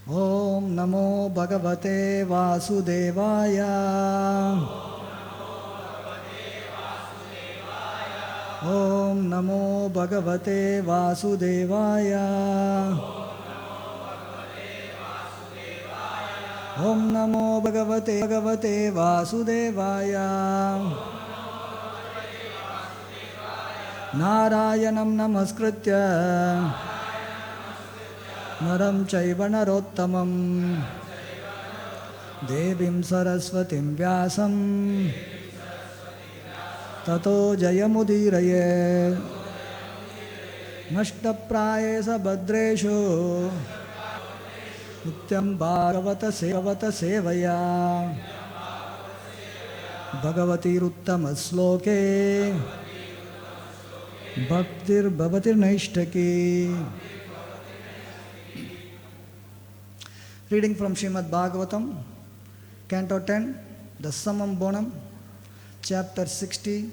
Om Namo Bhagavate Vasudevaya. Om Namo Bhagavate Vasudevaya. Om Namo Bhagavate Vasudevaya. Narayanam Namaskritya Naram Chaiva Narottamam Devim Saraswatim Vyasam Tato Jayamudiraye Nashtaprayesa Bhadreshu Nityam Bhagavata Sevaya Bhagavati Uttama Sloke Bhaktir Bhavatir Naishtaki. Reading from Srimad Bhagavatam, Canto 10, the Summum Bonum, Chapter 60,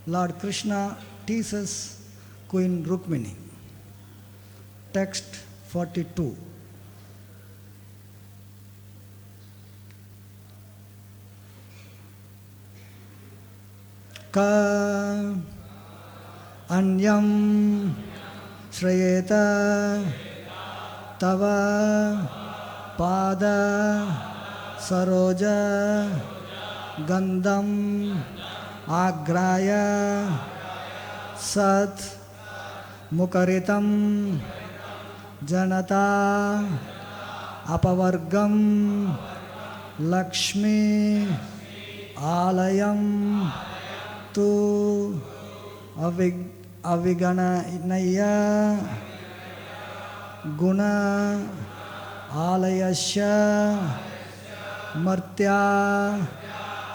Lord Krishna teases Queen Rukmini. Text 42. Ka Anyam Shrayeta Tava Pada Saroja Gandham Agraya Sat Mukaritam Janata Apavargam Lakshmi Alayam Tu Aviganaya Guna Alayasya Martya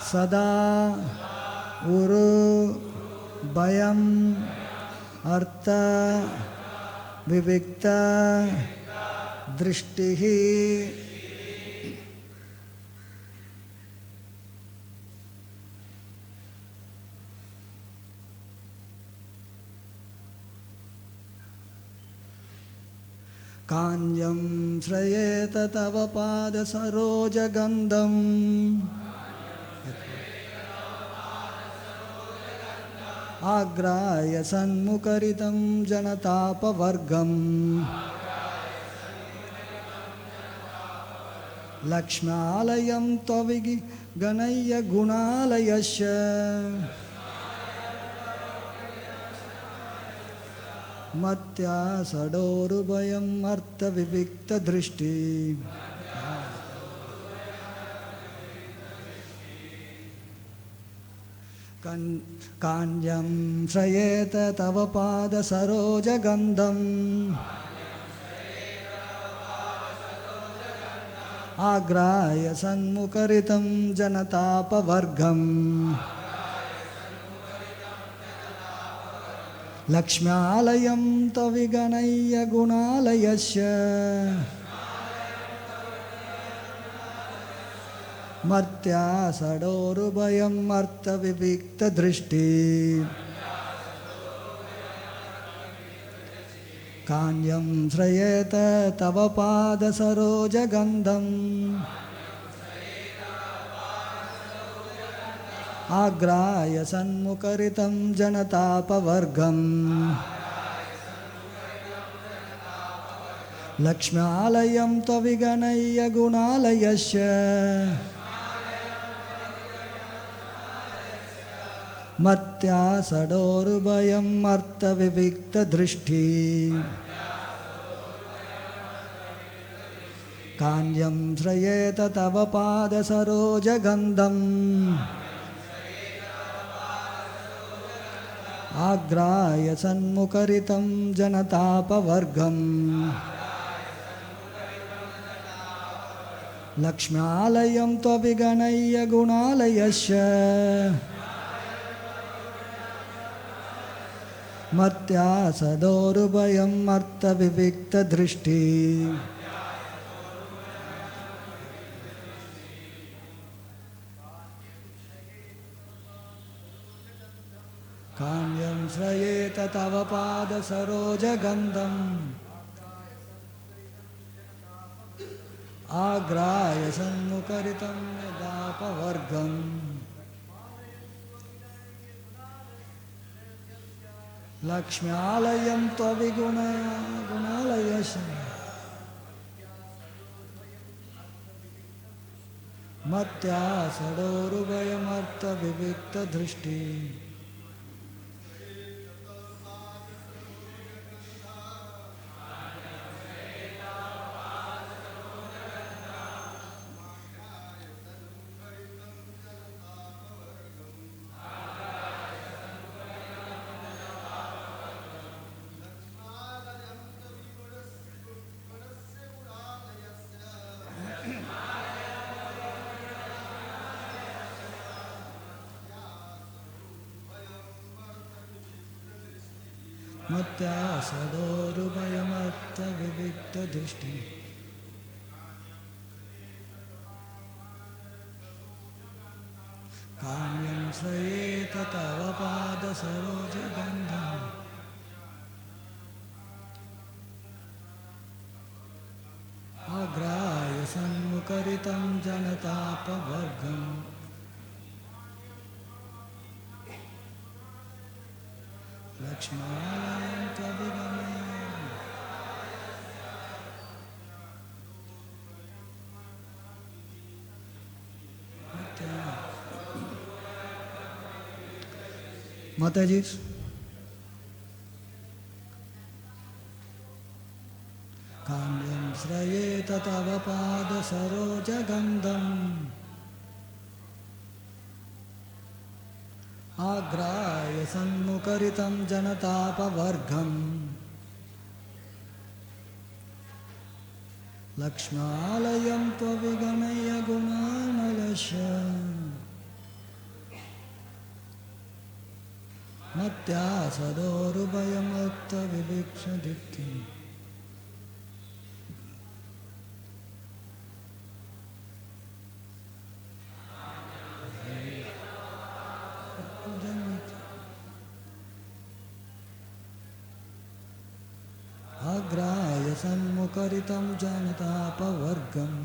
Sada Uru Bayam Artha Vivikta Drishtihi. Kanyam Shrayeta Tava Pada Saroja Gandham Agraya Sanmukaritam Janatapa Vargam Lakshmalayam Tavigi Ganaya Gunalayasya Matya Sadorubayam Artha Vivikta Drishti. Kanyam Shrayeta Tava Pada Saroja Gandham Agraya Sanmukaritam Janatapa Vargam Lakshmalayam Taviganaya Gunalayasya Martya Sadorubayam Artha Vivikta Drishti. Kanyam Shrayeta Tava Pada Saroja Gandham Agraya Sanmukaritam Janatapa Vargam Lakshmalayam Taviganaya Gunalayasya Matya Sadorubayam Artha Vivikta Drishti. Kanyam Shrayeta Tava Pada Saroja Gandham Agraya Sanmukaritam Janatapa Vargam Lakshmalayam Taviganaya Gunalayasya Matya Sadorubayam Artha Vivikta Drishti. Kanyam Shrayeta Tava Pada Saroja Gandham आग्राय सन्मुखरितं यदापवर्गम् लक्ष्म्यालयं त्वविगुणालयस्य मत्या षडोरुभयमर्थविविक्तदृष्टि मत्या षडोरुभयमर्थविविक्तदृष्टि काम्यं श्रयेत तव पादसरोजगन्धम् अग्राय सन्मुखरितं जनतापवर्गम् लक्ष्म्यालयं त्वविगमय माताजी काम्यं श्रयेत तव पादसरोजगन्धम् आग्राय सन्मुखरितं जनतापवर्गम् लक्ष्म्यालयं त्वविगमय्य गुणानलस्य मत्या सदोरुभयमर्थविविक्तदृष्टि अग्राय सन्मुखरितं जनतापवर्गम्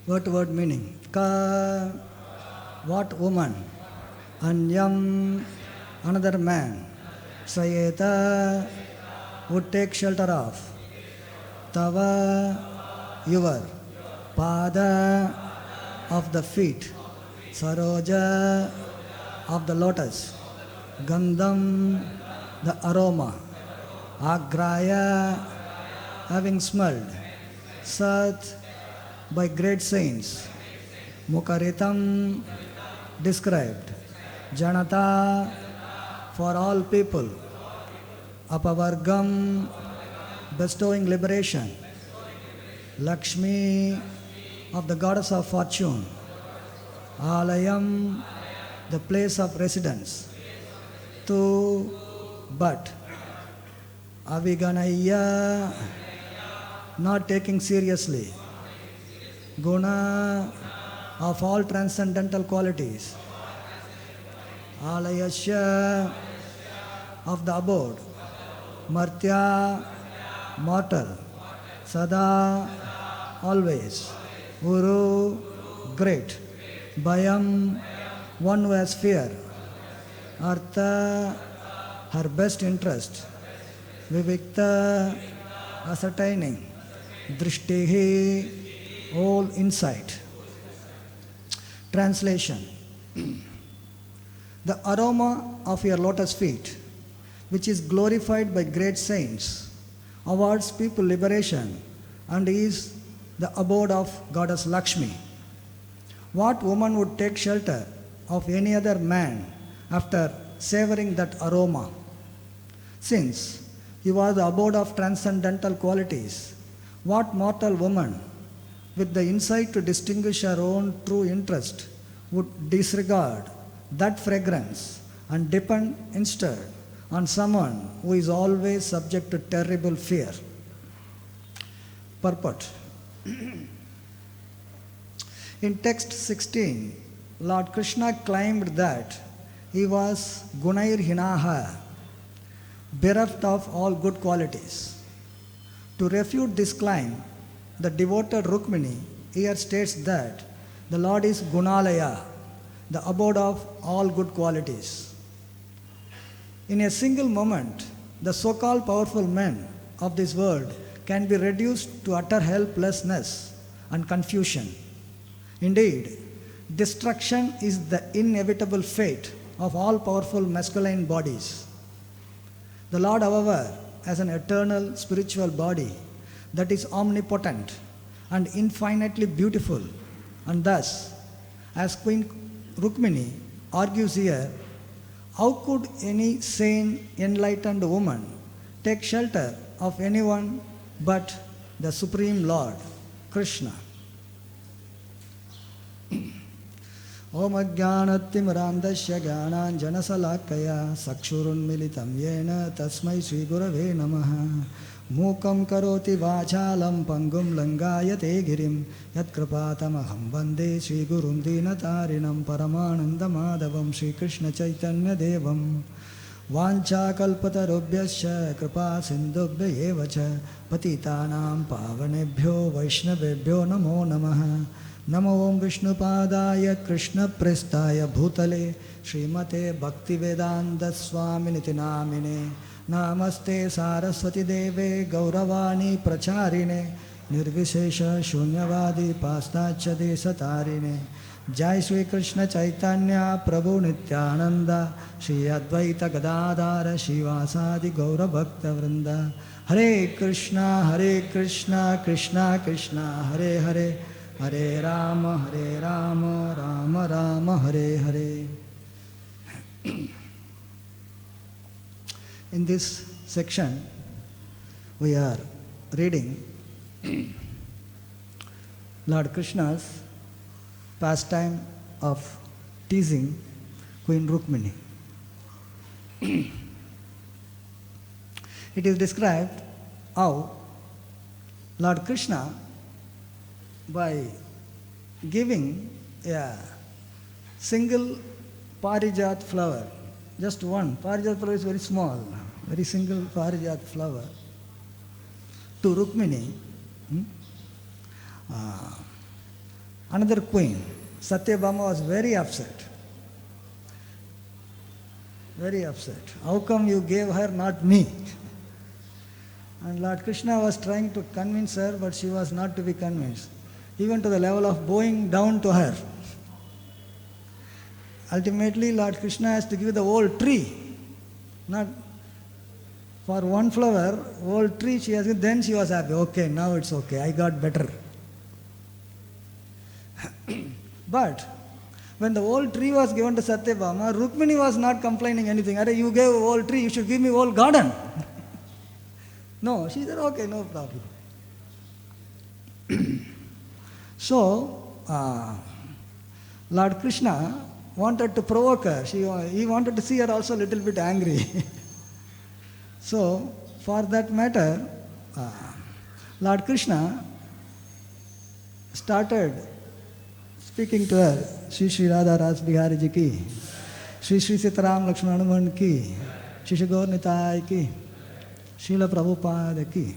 What word meaning? Ka, what woman? Anyam, another man. Sayeta, would take shelter of. Tava, your. Pada, of the feet. Saroja, of the lotus. Gandham, the aroma. Agraya, having smelled. Sat, by great saints. Mukaritam, described. Janata, for all people. Apavargam, bestowing liberation. Lakshmi, of the goddess of fortune. Alayam, the place of residence. Tu, but. Aviganaya, not taking seriously. Guna, of all transcendental qualities. Alayasya, of the abode. Martya, mortal. Sada, always. Guru, great. Bhayam, one who has fear. Artha, her best interest. Vivikta, ascertaining. Drishtihi, all insight. Translation. The aroma of your lotus feet, which is glorified by great saints, awards people liberation and is the abode of goddess Lakshmi. What woman would take shelter of any other man after savoring that aroma? Since you are the abode of transcendental qualities, what mortal woman, with the insight to distinguish her own true interest, would disregard that fragrance and depend instead on someone who is always subject to terrible fear? purport. In text 16, Lord Krishna claimed that he was Gunair Hinaha, bereft of all good qualities. To refute this claim, the devoted Rukmini here states that the Lord is Gunalaya, the abode of all good qualities. In a single moment, the so-called powerful men of this world can be reduced to utter helplessness and confusion. Indeed, destruction is the inevitable fate of all powerful masculine bodies. The Lord, however, has an eternal spiritual body that is omnipotent and infinitely beautiful, and thus, as Queen Rukmini argues here, how could any sane, enlightened woman take shelter of anyone but the Supreme Lord, Krishna? Om Ajnanatimirandasya Jnananjanasalakaya Sakshurunmilitam Yena Tasmai Sri Gurave Namaha Mukam Karoti Vachalam Pangum Langayate Girim Yatkrapatamaham Vande Sri Gurum Dinatarinam Paramananda Madhavam Sri Krishna Chaitanya Devam Vancha Kalpatarubhyasya Kripa Sindhubhya Evacha Patitanam Pavanebhyo Vaishnavebhyo Namo Namaha Namo Om Vishnupadaya Krishna Prestaya Bhutale Srimate Bhaktivedanta Swaminiti Namine Namaste Saraswati Deve Gauravani Pracharine Nirvishesha Shunyavadi Pastacha Desatarine Jai Sri Krishna Chaitanya Prabhu Nityananda Shri Advaita Gadadara Shivasadi Gaura Bhakta Vrinda Hare Krishna Krishna Krishna Hare Hare Hare Rama, Rama Rama, Hare Hare. In this section, we are reading Lord Krishna's pastime of teasing Queen Rukmini. It is described how Lord Krishna, by giving a single parijat flower, just one, parijat flower is very small, very single parijat flower, to Rukmini, another queen, Satyabhama, was very upset. Very upset. How come you gave her, not me? And Lord Krishna was trying to convince her, but she was not to be convinced, even to the level of bowing down to her. Ultimately, Lord Krishna has to give the whole tree, not for one flower, whole tree she has given. Then she was happy. Okay, now it's okay, I got better. But when the whole tree was given to Satyabhama, Rukmini was not complaining anything. Hare, you gave a whole tree, you should give me whole garden. No, she said, okay, no problem. So, Lord Krishna wanted to provoke her. He wanted to see her also a little bit angry. So, for that matter, Lord Krishna started speaking to her, SriSriRadhaRasbihariTemple ki, Sri Lakshmana Hanuman ki, Shri Gaur Nitai ki, Srila Prabhupada ki.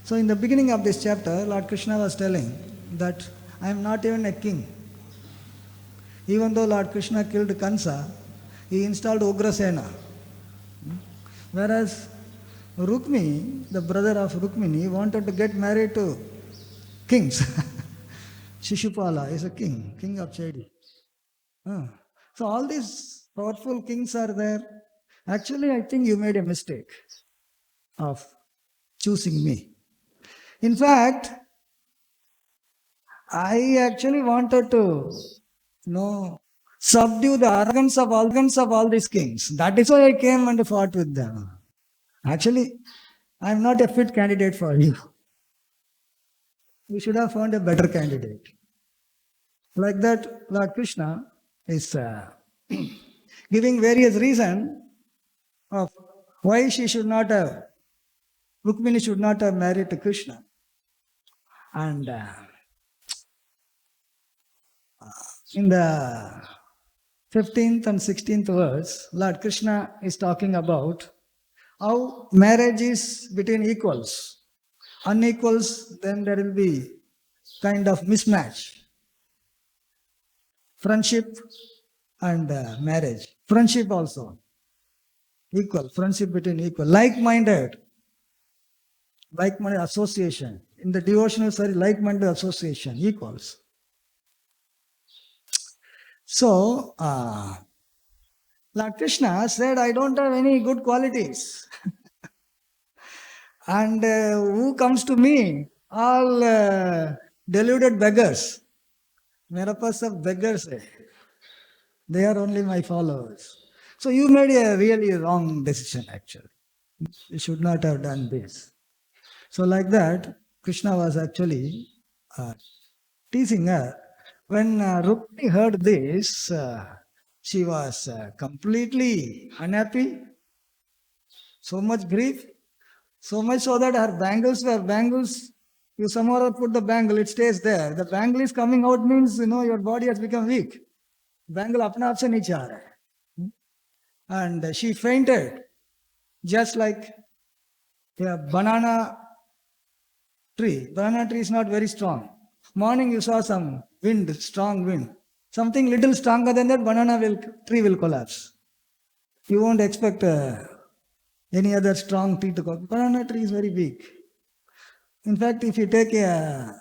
So in the beginning of this chapter, Lord Krishna was telling that I am not even a king. Even though Lord Krishna killed Kansa, he installed Ugrasena. Whereas Rukmini, the brother of Rukmini, wanted to get married to kings. Shishupala is a king of Chedi. So all these powerful kings are there. Actually, I think you made a mistake of choosing me. In fact, I actually wanted to, subdue the arrogance of all these kings. That is why I came and fought with them. Actually, I am not a fit candidate for you. You should have found a better candidate. Like that, Lord Krishna is giving various reasons of why she should not have Rukmini should not have married to Krishna. And in the 15th and 16th verse, Lord Krishna is talking about how marriage is between equals. Unequals, then there will be kind of mismatch. Friendship and marriage. Friendship also. Equal. Friendship between equal. Like-minded association. In the devotional study, like-minded association. Equals. So, Lord Krishna said, I don't have any good qualities. And who comes to me? All deluded beggars. मेरे पास सब beggars है. They are only my followers. So you made a really wrong decision actually. You should not have done this. So like that, Krishna was actually teasing her. When Rukmini heard this, she was completely unhappy. So much grief. So much so that her bangles were bangles. You somehow put the bangle, it stays there. The bangle is coming out means, your body has become weak. Bangle apna aap se niche aa raha hai. And she fainted, just like a banana tree. Banana tree is not very strong. Morning you saw some wind, strong wind. Something little stronger than that, tree will collapse. You won't expect any other strong tree to collapse. Banana tree is very weak. In fact, if you take a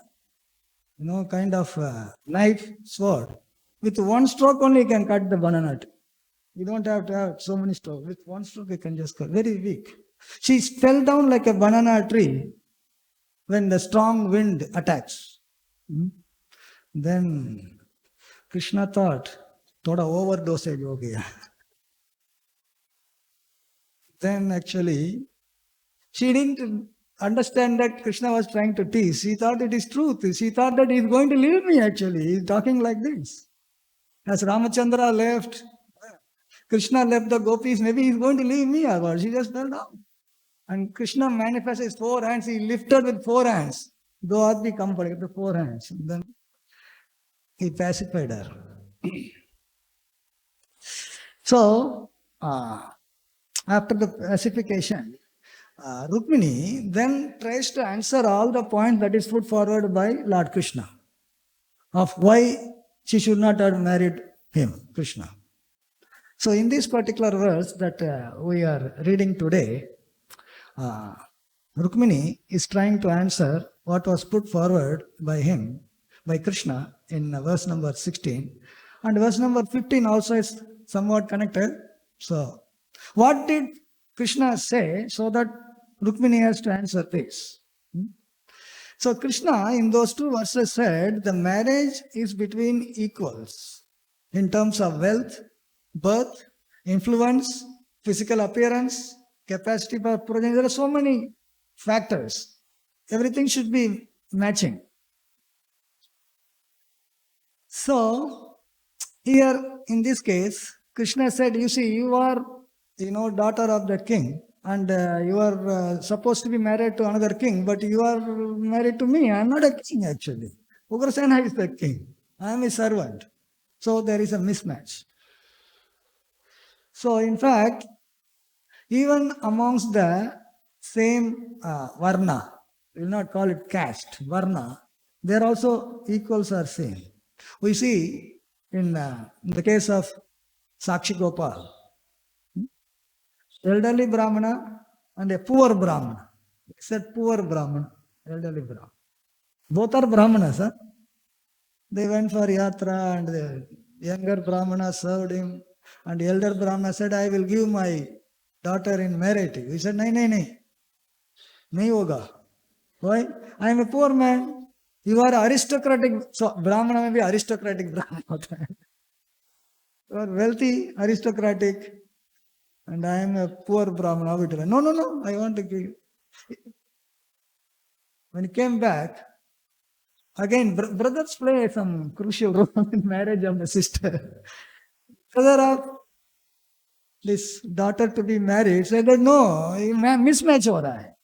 kind of knife, sword, with one stroke only you can cut the banana tree. You don't have to have so many strokes. With one stroke you can just cut. Very weak. She fell down like a banana tree when the strong wind attacks. Then Krishna thought, thoda overdosage ho gaya. Then actually, she didn't understand that Krishna was trying to tease. She thought it is truth. She thought that he is going to leave me actually. He is talking like this. As Ramachandra left, Krishna left the gopis, maybe he is going to leave me or what. She just fell down. And Krishna manifests his 4 hands. He lifted with 4 hands. Do aadmi come for the 4 hands. And then he pacified her. So, after the pacification, Rukmini then tries to answer all the points that is put forward by Lord Krishna of why she should not have married him, Krishna. So in this particular verse that we are reading today, Rukmini is trying to answer what was put forward by him, by Krishna in verse number 16. And verse number 15 also is somewhat connected. So, what did Krishna say so that Rukmini has to answer this? So Krishna in those 2 verses said the marriage is between equals in terms of wealth, birth, influence, physical appearance, capacity for progeny. There are so many factors. Everything should be matching. So here in this case, Krishna said, you see, you are daughter of the king, and you are supposed to be married to another king, but you are married to me. I am not a king actually. Ugrasena is the king. I am a servant. So there is a mismatch. So in fact, even amongst the same varna, we will not call it caste, varna, there also equals are same. We see in the case of Sakshi Gopal, elderly Brahmana and a poor Brahmana. He said poor Brahmana, elderly Brahmana. Both are Brahmanas. Huh? They went for yatra and the younger Brahmana served him. And the elder Brahmana said, I will give my daughter in marriage to you. He said, nahi hoga. Why? I am a poor man. You are aristocratic. So Brahmana may be aristocratic Brahmana. You are wealthy, aristocratic. And I am a poor Brahmana. No, I want to give. When he came back, again, brothers play some crucial role in marriage of the sister. Brother of this daughter to be married said that no, mismatch ho raha hai.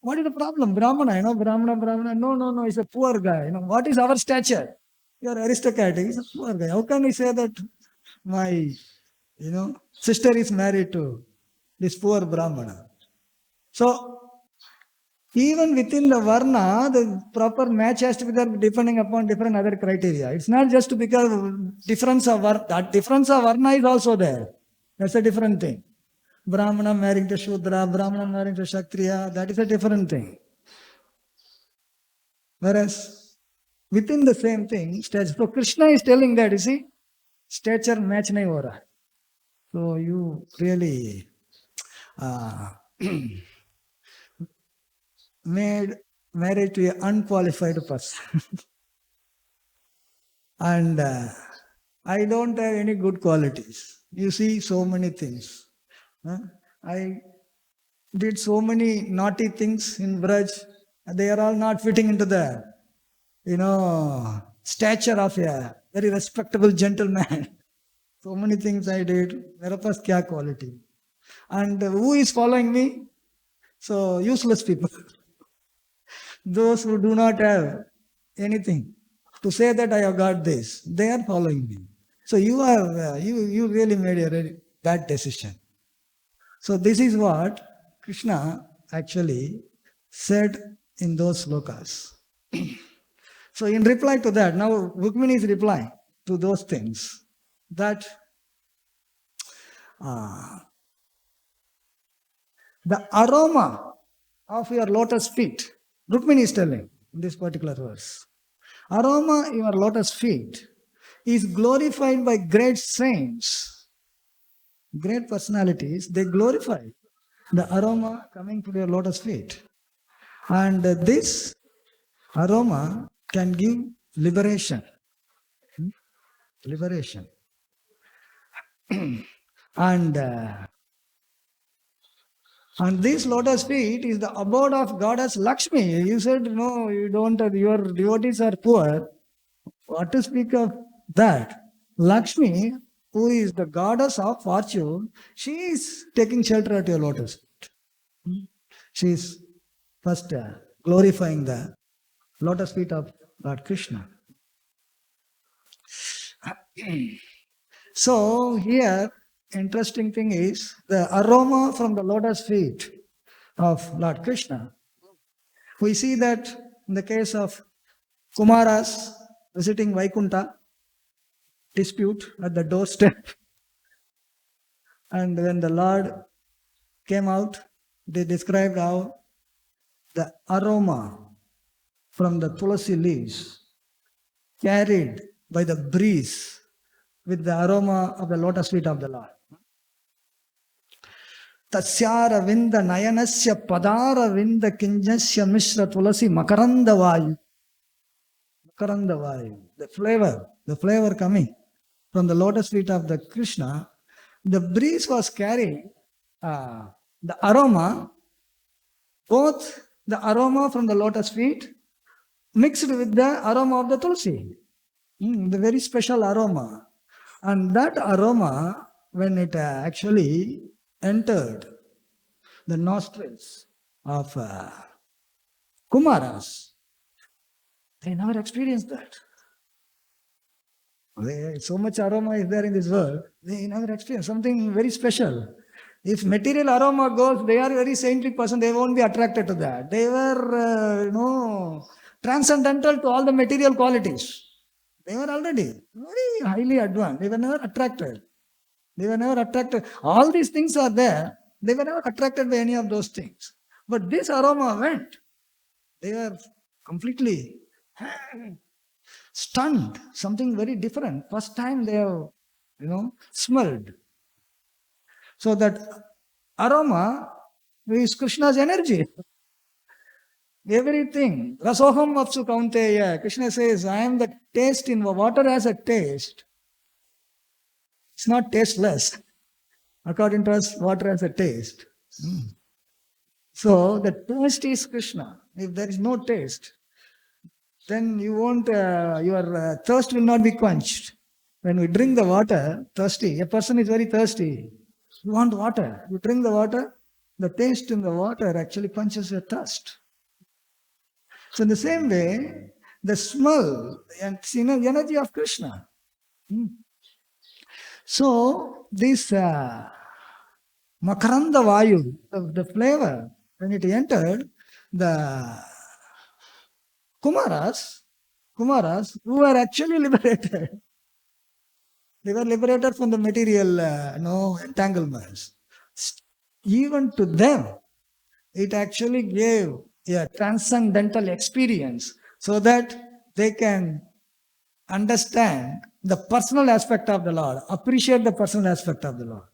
What is the problem? Brahmana, Brahmana. No, he's a poor guy. What is our stature? You are aristocratic. He's a poor guy. How can we say that my, sister is married to this poor Brahmana? So, even within the Varna, the proper match has to be there depending upon different other criteria. It's not just because difference of Varna. That difference of Varna is also there. That's a different thing. Brahmana marrying to Shudra, Brahmana marrying to Kshatriya, that is a different thing. Whereas, within the same thing, stature. So Krishna is telling that, you see, stature match nahi ho raha. So you really made marriage to an unqualified person. And I don't have any good qualities. You see so many things. I did so many naughty things in Braj. They are all not fitting into the, stature of a very respectable gentleman. So many things I did. Mere paas kya quality? And who is following me? So useless people. Those who do not have anything to say that I have got this, they are following me. So you really made a very bad decision. So this is what Krishna actually said in those slokas. So in reply to that, now Rukmini is replying to those things, that the aroma of your lotus feet, Rukmini is telling in this particular verse, aroma in your lotus feet is glorified by great saints, great personalities. They glorify the aroma coming to your lotus feet. And this aroma can give liberation. Liberation. And this lotus feet is the abode of goddess Lakshmi. You said, no, you don't, your devotees are poor. What to speak of that? Lakshmi, who is the goddess of fortune, she is taking shelter at your lotus feet. She is first glorifying the lotus feet of Lord Krishna. So here, interesting thing is the aroma from the lotus feet of Lord Krishna. We see that in the case of Kumaras visiting Vaikunta, dispute at the doorstep. And when the Lord came out, they described how the aroma from the Tulsi leaves carried by the breeze with the aroma of the lotus feet of the Lord. Tasyara vinda nayanasya padara vinda kinjasya mishra tulasi makaranda vayu. Makaranda vayu. The flavor coming from the lotus feet of the Krishna, the breeze was carrying the aroma, both the aroma from the lotus feet mixed with the aroma of the Tulsi. The very special aroma. And that aroma, when it actually entered the nostrils of Kumaras, they never experienced that. So much aroma is there in this world, they never experienced something very special. If material aroma goes, they are a very saintly person, they won't be attracted to that. They were, transcendental to all the material qualities. They were already very highly advanced. They were never attracted. All these things are there. They were never attracted by any of those things. But this aroma went. They were completely stunned. Something very different. First time they have, smelled. So that aroma is Krishna's energy. Everything. Rasoham apsu kaunteya. Krishna says, I am the taste in water has a taste. It's not tasteless. According to us, water has a taste. So the taste is Krishna. If there is no taste, then you won't, your thirst will not be quenched. When we drink the water, thirsty, a person is very thirsty. You want water. You drink the water, The taste in the water actually quenches your thirst. So in the same way, the smell and energy of Krishna. So this Makaranda Vayu, the flavor, when it entered, the Kumaras who were actually liberated. They were liberated from the material entanglements. Even to them, it actually gave a transcendental experience so that they can understand the personal aspect of the Lord, appreciate the personal aspect of the Lord.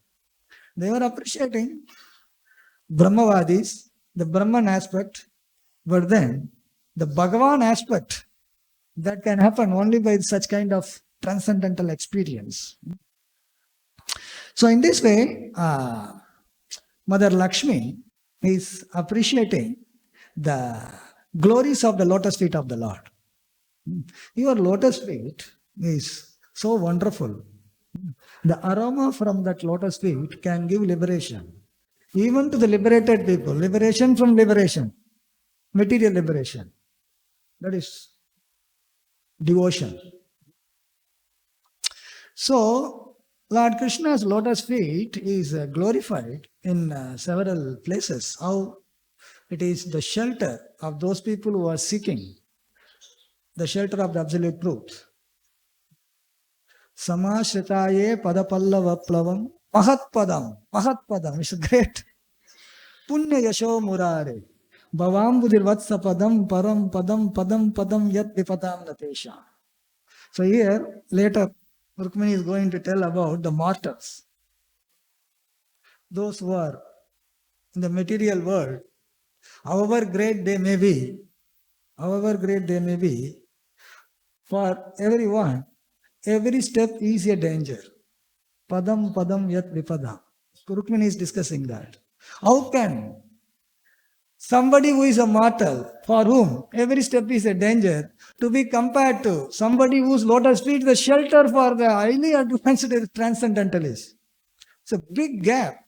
They were appreciating Brahmavadis, the Brahman aspect, but then the Bhagavan aspect that can happen only by such kind of transcendental experience. So in this way, Mother Lakshmi is appreciating the glories of the lotus feet of the Lord. Your lotus feet is so wonderful. The aroma from that lotus feet can give liberation. Even to the liberated people, liberation from liberation, material liberation. That is devotion. So, Lord Krishna's lotus feet is glorified in several places. How it is the shelter of those people who are seeking the shelter of the absolute truth. Samashritaye padapallava plavam mahatpadam is great. Punya yasho murare bhavambudir vatsapadam param padam yat vipadam natesha. So here, later, Rukmini is going to tell about the mortals. Those who are in the material world, however great they may be, for everyone, every step is a danger. Padam yat vipadam. Rukmini is discussing that. How can somebody who is a mortal, for whom every step is a danger, to be compared to somebody whose lotus feet is the shelter for the highly advanced transcendentalists? It's a big gap.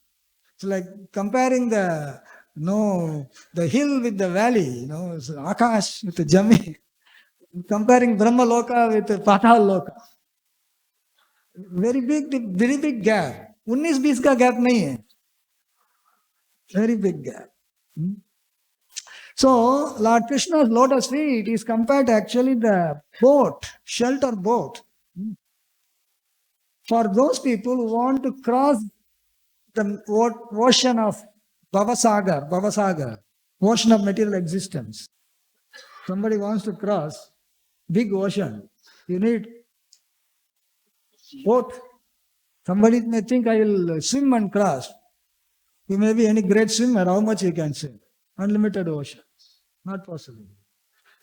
It's like comparing the hill with the valley, it's Akash with the Jami. Comparing Brahma Loka with Patal Loka. Very big gap. 19-20 का gap नहीं है. Very big gap. So, Lord Krishna's lotus feet is compared to actually the boat, shelter boat. For those people who want to cross the ocean of Bhavasagar, ocean of material existence. Somebody wants to cross big ocean. You need boat. Somebody may think I will swim and cross. You may be any great swimmer, how much you can swim? Unlimited ocean. Not possible.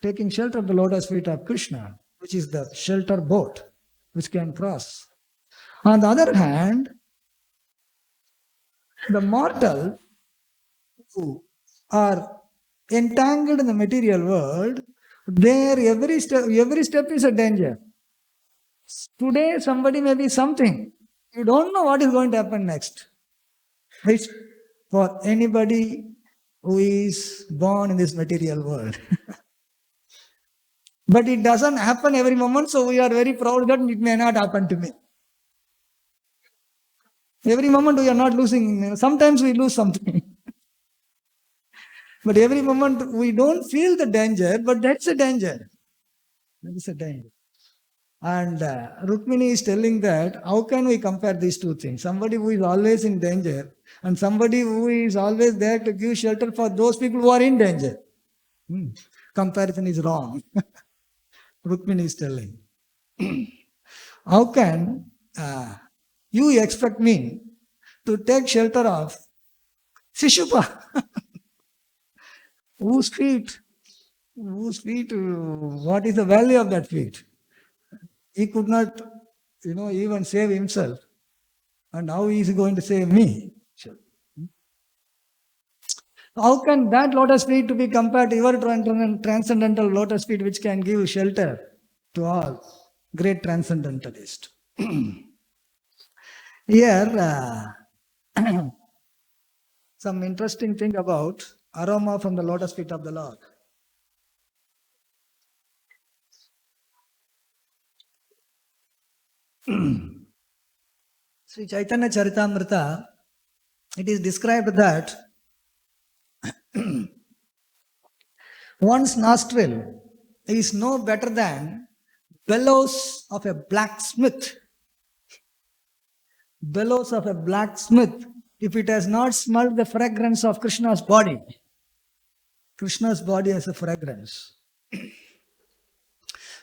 Taking shelter of the lotus feet of Krishna, which is the shelter boat, which can cross. On the other hand, the mortal who are entangled in the material world, there every step is a danger. Today somebody may be something. You don't know what is going to happen next. It's for anybody who is born in this material world. But it doesn't happen every moment, so we are very proud that it may not happen to me. Every moment we are not losing. Sometimes we lose something. But every moment we don't feel the danger, but that's a danger. That is a danger. And Rukmini is telling that, how can we compare these two things? Somebody who is always in danger and somebody who is always there to give shelter for those people who are in danger. Comparison is wrong. Rukmini is telling. How can you expect me to take shelter of Sishupa? Whose feet? What is the value of that feet? He could not, even save himself. And how is he going to save me? How can that lotus feet to be compared to your transcendental lotus feet, which can give shelter to all great transcendentalists? Here, some interesting thing about aroma from the lotus feet of the Lord. Sri Chaitanya Charitamrita, it is described that one's nostril is no better than bellows of a blacksmith. Bellows of a blacksmith, if it has not smelled the fragrance of Krishna's body. Krishna's body has a fragrance.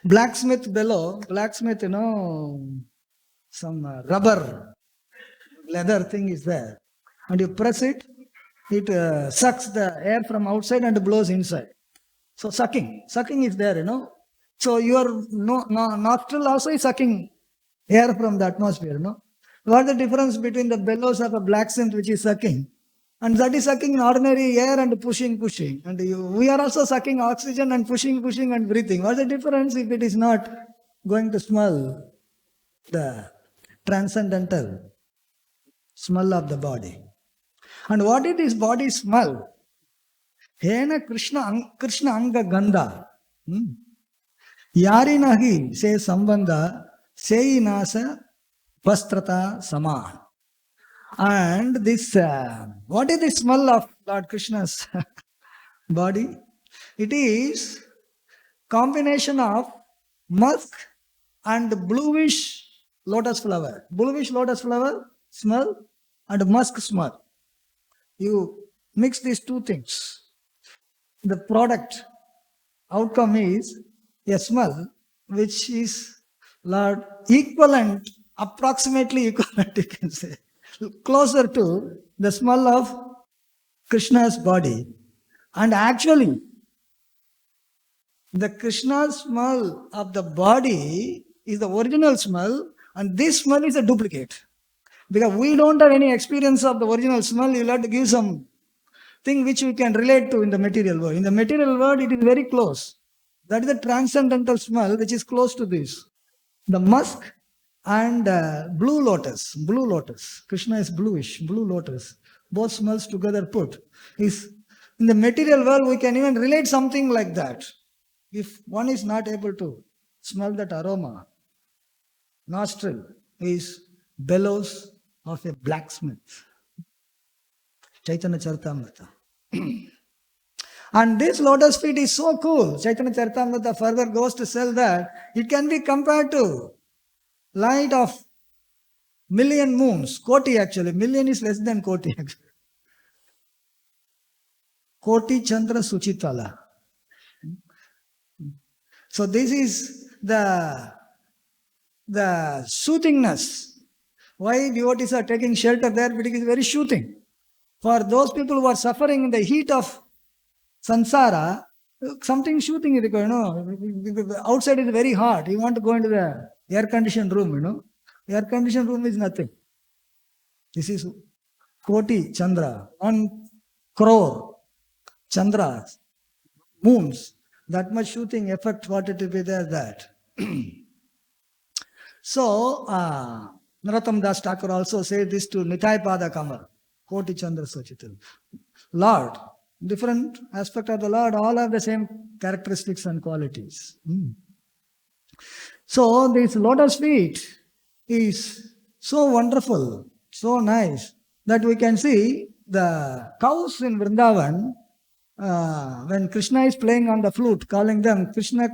Blacksmith bellow, blacksmith, some rubber, leather thing is there. And you press it, it sucks the air from outside and blows inside. So sucking is there, So your nostril also is sucking air from the atmosphere, What is the difference between the bellows of a blacksmith which is sucking and that is sucking in ordinary air and pushing. And we are also sucking oxygen and pushing and breathing. What is the difference if it is not going to smell the transcendental smell of the body? And what did this body smell? Hena Krishna Anga Gandha. Yari nahi se sambandha sei nasa vastrata saman. And this, what is the smell of Lord Krishna's body? It is combination of musk and bluish lotus flower. Bluish lotus flower smell and musk smell. You mix these two things. The product outcome is a smell which is Lord equivalent, approximately equivalent, you can say, closer to the smell of Krishna's body. And actually, the Krishna smell of the body is the original smell, and this smell is a duplicate. Because we don't have any experience of the original smell, you'll have to give some thing which we can relate to in the material world. In the material world, it is very close. That is the transcendental smell which is close to this. The musk and blue lotus. Krishna is bluish, blue lotus. Both smells together put. Is in the material world, we can even relate something like that. If one is not able to smell that aroma, nostril is bellows of a blacksmith. Chaitanya Charitamrita. And this lotus feet is so cool. Chaitanya Charitamrita further goes to tell that it can be compared to light of million moons. Koti actually. Million is less than Koti actually. Koti Chandra Suchitala. So this is the soothingness. Why devotees are taking shelter there? Because it is very soothing. For those people who are suffering in the heat of samsara, something soothing is required. Outside is very hot. You want to go into the air-conditioned room, Air-conditioned room is nothing. This is Koti Chandra. 1 crore Chandras, moons. That much soothing effect, what it will be there, that. So, Narottam Das Thakur also said this to Nitai Pada Kamal, Koti Chandra Suchital. Lord, different aspect of the Lord, all have the same characteristics and qualities. So, this lotus feet is so wonderful, so nice, that we can see the cows in Vrindavan, when Krishna is playing on the flute, calling them, Krishna,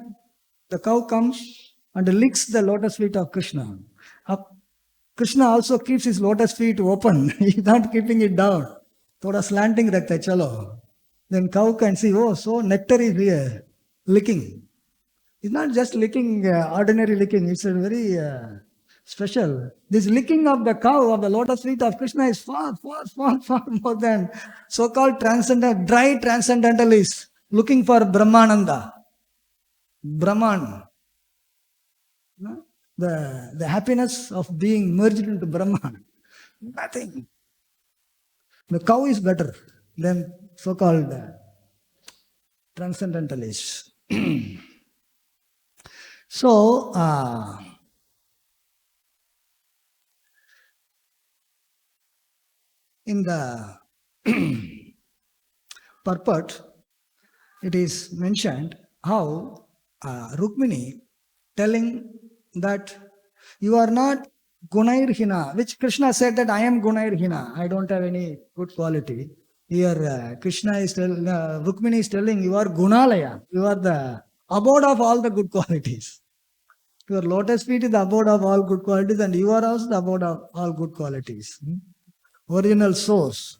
the cow comes and licks the lotus feet of Krishna. Krishna also keeps his lotus feet open. He is not keeping it down. Thoda slanting rakhta hai, chalo. Then cow can see, oh, so nectar is here. Licking. It's not just licking, ordinary licking. It's a very special. This licking of the cow, of the lotus feet of Krishna is far more than so-called transcendental, dry transcendentalists looking for Brahmananda. Brahman. The happiness of being merged into Brahman. Nothing. The cow is better than so-called transcendentalists. So, in the purport, it is mentioned how Rukmini telling that you are not Gunair Hina, which Krishna said that I am Gunair Hina, I don't have any good quality. Here Krishna is telling, Rukmini is telling you are Gunalaya, you are the abode of all the good qualities. Your lotus feet is the abode of all good qualities, and you are also the abode of all good qualities. Original source.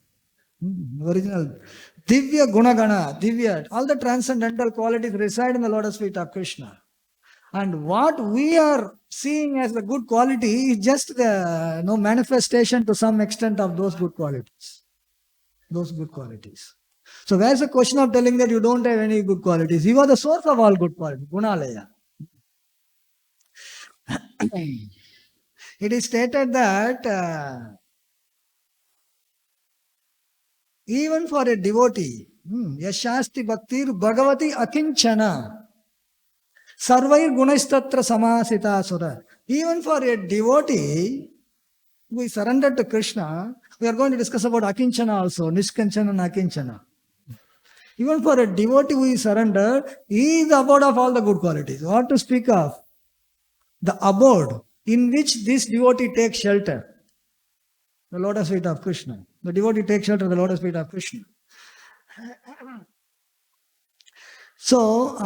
Original. Divya Gunagana, Divya, all the transcendental qualities reside in the lotus feet of Krishna. And what we are seeing as the good quality is just the manifestation to some extent of those good qualities. Those good qualities. So where's the question of telling that you don't have any good qualities? You are the source of all good qualities. Gunalaya. It is stated that even for a devotee, Yashasti Bhaktir Bhagavati Akinchana Sarvair Gunastatra Samasita Sura. Even for a devotee, we surrender to Krishna. We are going to discuss about Akinchana also, Nishkanchana and Akinchana. Even for a devotee we surrender, he is the abode of all the good qualities. What to speak of? The abode in which this devotee takes shelter. The lotus feet of Krishna. The devotee takes shelter of the lotus feet of Krishna. So,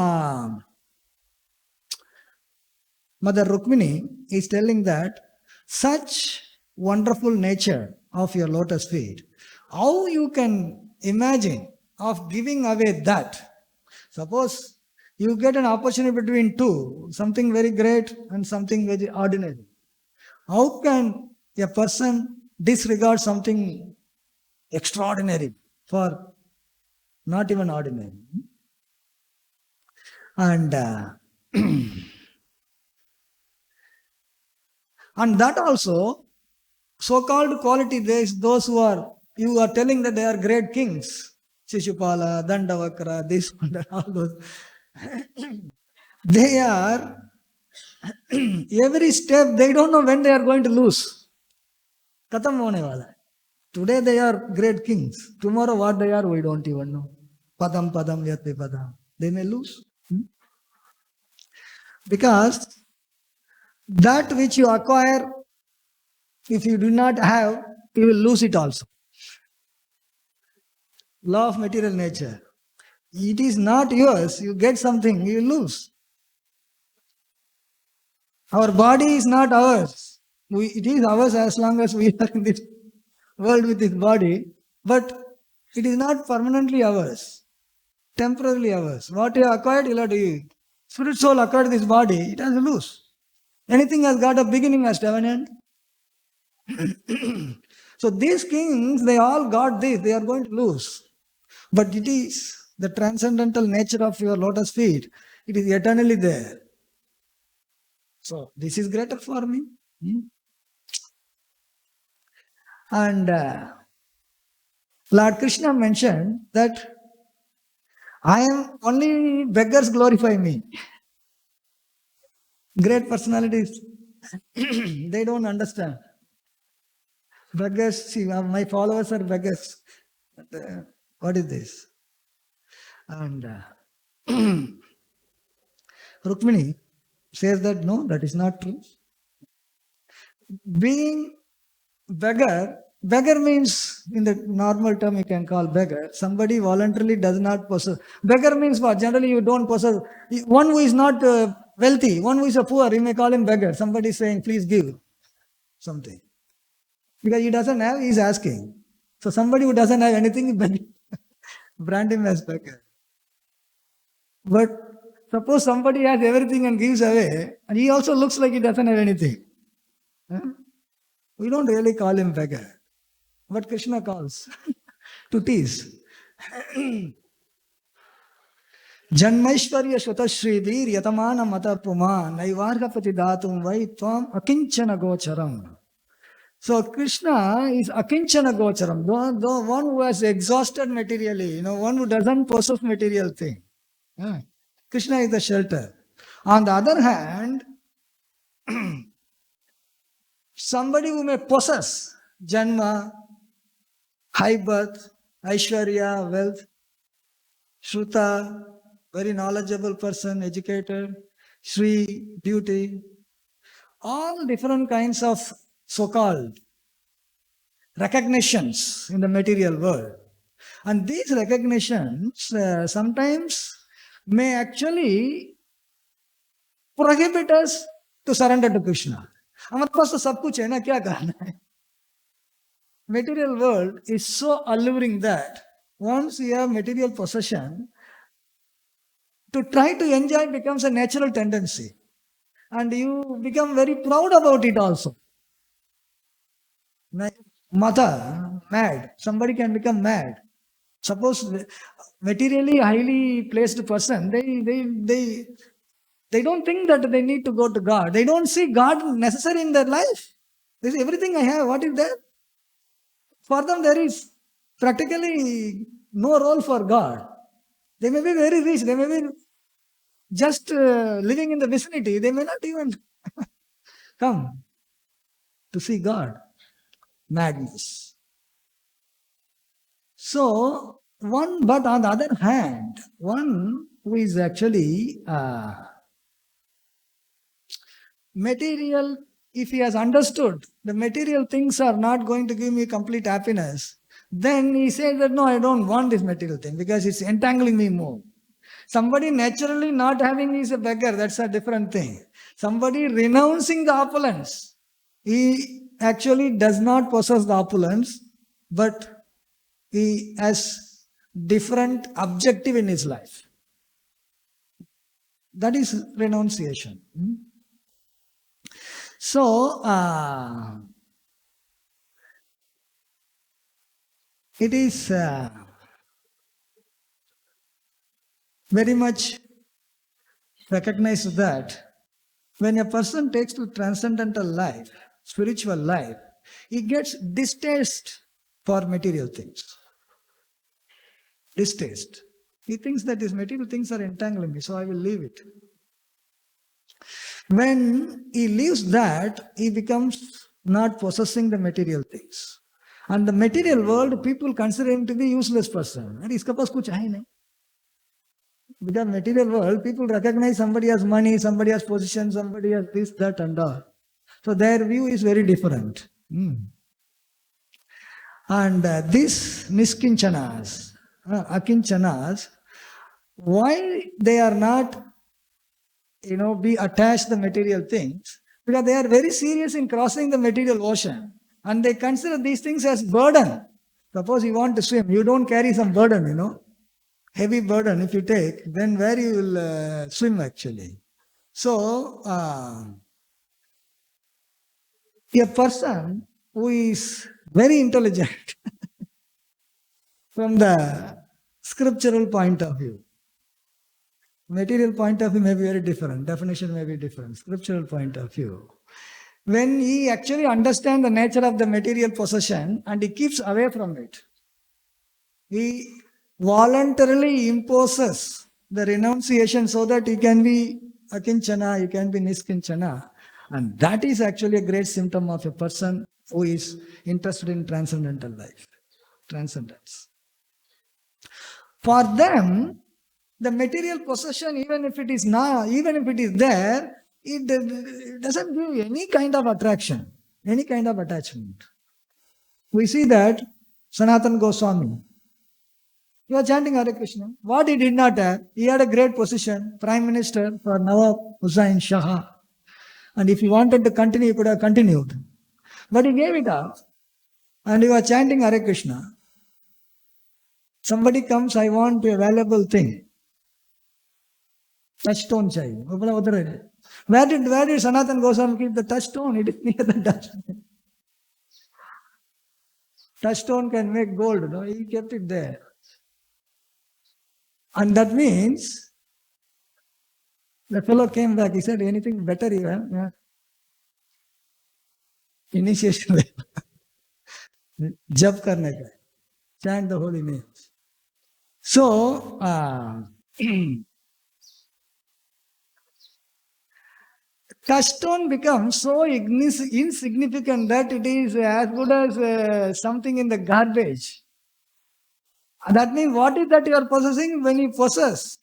Mother Rukmini is telling that such wonderful nature of your lotus feet, how you can imagine of giving away that. Suppose you get an opportunity between two, something very great and something very ordinary. How can a person disregard something extraordinary for not even ordinary? And and that also, so-called quality, those who are, you are telling that they are great kings, Shishupala, Dandavakra, this one, all those. They are, every step, they don't know when they are going to lose. Khatam hone wala. Today they are great kings. Tomorrow what they are, we don't even know. Padam padam yati padam. They may lose. Because that which you acquire, if you do not have, you will lose it also. Law of material nature. It is not yours. You get something, you lose. Our body is not ours. It is ours as long as we are in this world with this body, but it is not permanently ours. Temporarily ours. What you acquired, you'll have to eat. Spirit soul acquired this body, it has to lose. Anything has got a beginning, has to have an end. So these kings, they all got this, they are going to lose. But it is the transcendental nature of your lotus feet. It is eternally there. So this is greater for me. And Lord Krishna mentioned that I am only beggars glorify me. Great personalities, they don't understand. Beggars, see, my followers are beggars. What is this? And Rukmini says that no, that is not true. Being beggar means, in the normal term you can call beggar, somebody voluntarily does not possess. Beggar means what? Generally you don't possess. One who is not wealthy, one who is a poor, you may call him beggar. Somebody is saying, please give something. Because he doesn't have, he is asking. So somebody who doesn't have anything, brand him as beggar. But suppose somebody has everything and gives away, and he also looks like he doesn't have anything. We don't really call him beggar. What Krishna calls to tease. Janmaishwarya Shvatashridir Yatamana Mata Puma Naivargapati Datum Vai Tvam Akinchana Gocharam. So Krishna is Akinchana Gocharam, the one who has exhausted materially, one who doesn't possess material thing. Krishna is the shelter. On the other hand, somebody who may possess Janma, high birth, Aishwarya, wealth. Shruta, very knowledgeable person, educated. Shri, beauty. All different kinds of so-called recognitions in the material world. And these recognitions sometimes may actually prohibit us to surrender to Krishna. हमारे पास तो सब कुछ है ना, क्या करना है? Material world is so alluring that once you have material possession, to try to enjoy becomes a natural tendency. And you become very proud about it also. Madhav, mad. Somebody can become mad. Suppose materially highly placed person, they don't think that they need to go to God. They don't see God necessary in their life. This is everything I have. What is there? For them, there is practically no role for God. They may be very rich. They may be just living in the vicinity. They may not even come to see God. Madness. So, but on the other hand, one who is actually material, if he has understood the material things are not going to give me complete happiness, then he says that no, I don't want this material thing because it's entangling me more. Somebody naturally not having is a beggar, that's a different thing. Somebody renouncing the opulence, he actually does not possess the opulence, but he has different objective in his life. That is renunciation. So, it is very much recognized that when a person takes to transcendental life, spiritual life, he gets distaste for material things. Distaste. He thinks that these material things are entangling me, so I will leave it. When he leaves that, he becomes not possessing the material things. And the material world, people consider him to be useless person. And iska paas kuch hai nahi. Because material world, people recognize somebody has money, somebody has position, somebody has this, that and all. So their view is very different. And these niskinchanas, akinchanas, why they are not, be attached to the material things? Because they are very serious in crossing the material ocean. And they consider these things as burden. Suppose you want to swim, you don't carry some burden, heavy burden if you take, then where you will swim actually. So, a person who is very intelligent from the scriptural point of view, material point of view may be very different, definition may be different, scriptural point of view. When he actually understands the nature of the material possession and he keeps away from it, he voluntarily imposes the renunciation so that he can be akinchana, he can be niskinchana. And that is actually a great symptom of a person who is interested in transcendental life, transcendence. For them, the material possession, even if it is there, it doesn't give any kind of attraction, any kind of attachment. We see that Sanatana Goswami, he was chanting Hare Krishna. What he did not have, he had a great position, Prime Minister for Nawab Hussain Shah. And if he wanted to continue, he could have continued. But he gave it up. And he was chanting Hare Krishna. Somebody comes, I want a valuable thing. Touchstone chahiye. Where did Sanatana Goswami keep the touchstone? It is near the touchstone. Touchstone can make gold, no? He kept it there. And that means, the fellow came back, he said, anything better you have? Yeah. Initiation. Jab karne ka. Chant the holy names. So, touchstone becomes so insignificant that it is as good as something in the garbage. That means what is that you are possessing? When you possess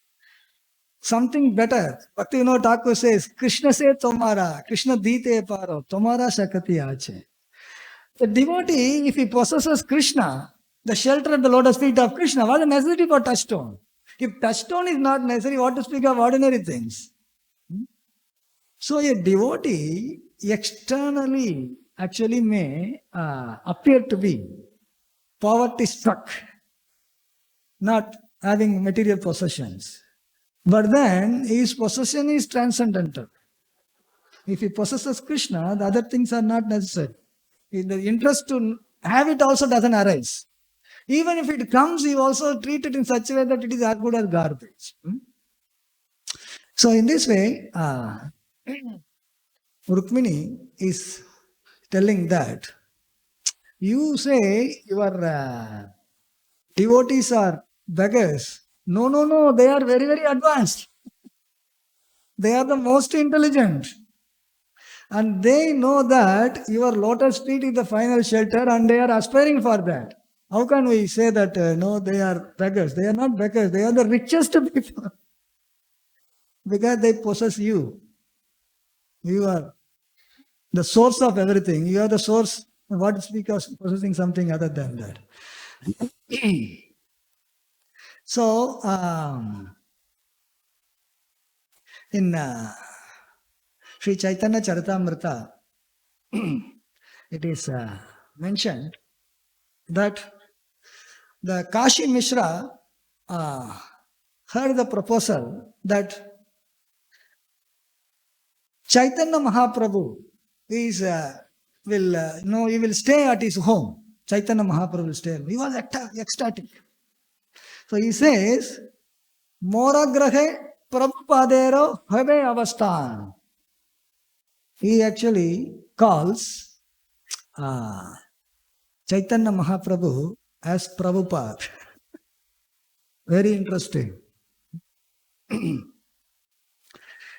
something better. Bhakti Vinod Thakur says, Krishna se tomara, Krishna dite paro, tomara shakati ache. The devotee, if he possesses Krishna, the shelter at the lotus feet of Krishna, what is the necessity for touchstone? If touchstone is not necessary, what to speak of ordinary things? So a devotee externally actually may appear to be poverty struck, not having material possessions. But then his possession is transcendental. If he possesses Krishna, the other things are not necessary. The interest to have it also doesn't arise. Even if it comes, he also treat it in such a way that it is as good as garbage. So in this way, Rukmini is telling that you say your devotees are beggars. No, they are very, very advanced. They are the most intelligent. And they know that your lotus feet is the final shelter and they are aspiring for that. How can we say that, no, they are beggars? They are not beggars. They are the richest people. Because they possess you. You are the source of everything. You are the source. What is because possessing something other than that? So, in Sri Chaitanya Charitamrita, it is mentioned that the Kashi Mishra heard the proposal that Chaitanya Mahaprabhu is he will stay at his home. Chaitanya Mahaprabhu will stay. He was ecstatic. So he says, Moragrahe Prabhupadero Habe Avasthan. He actually calls Chaitanya Mahaprabhu as Prabhupada. Very interesting.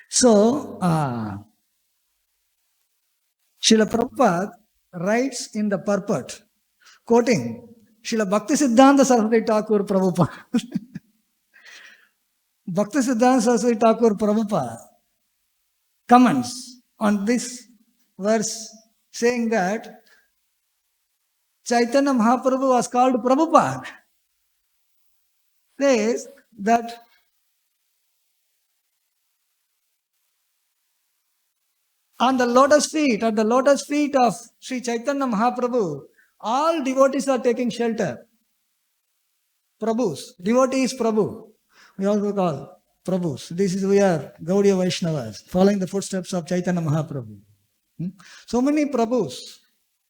So, Srila Prabhupada writes in the purport, quoting Srila Bhaktisiddhanta Saraswati Thakur Prabhupada. Bhaktisiddhanta Saraswati Thakur Prabhupada comments on this verse saying that Chaitanya Mahaprabhu was called Prabhupada. Says that on the lotus feet, at the lotus feet of Sri Chaitanya Mahaprabhu, all devotees are taking shelter. Prabhus. Devotee is Prabhu. We also call Prabhus. We are Gaudiya Vaishnavas, following the footsteps of Chaitanya Mahaprabhu. So many Prabhus.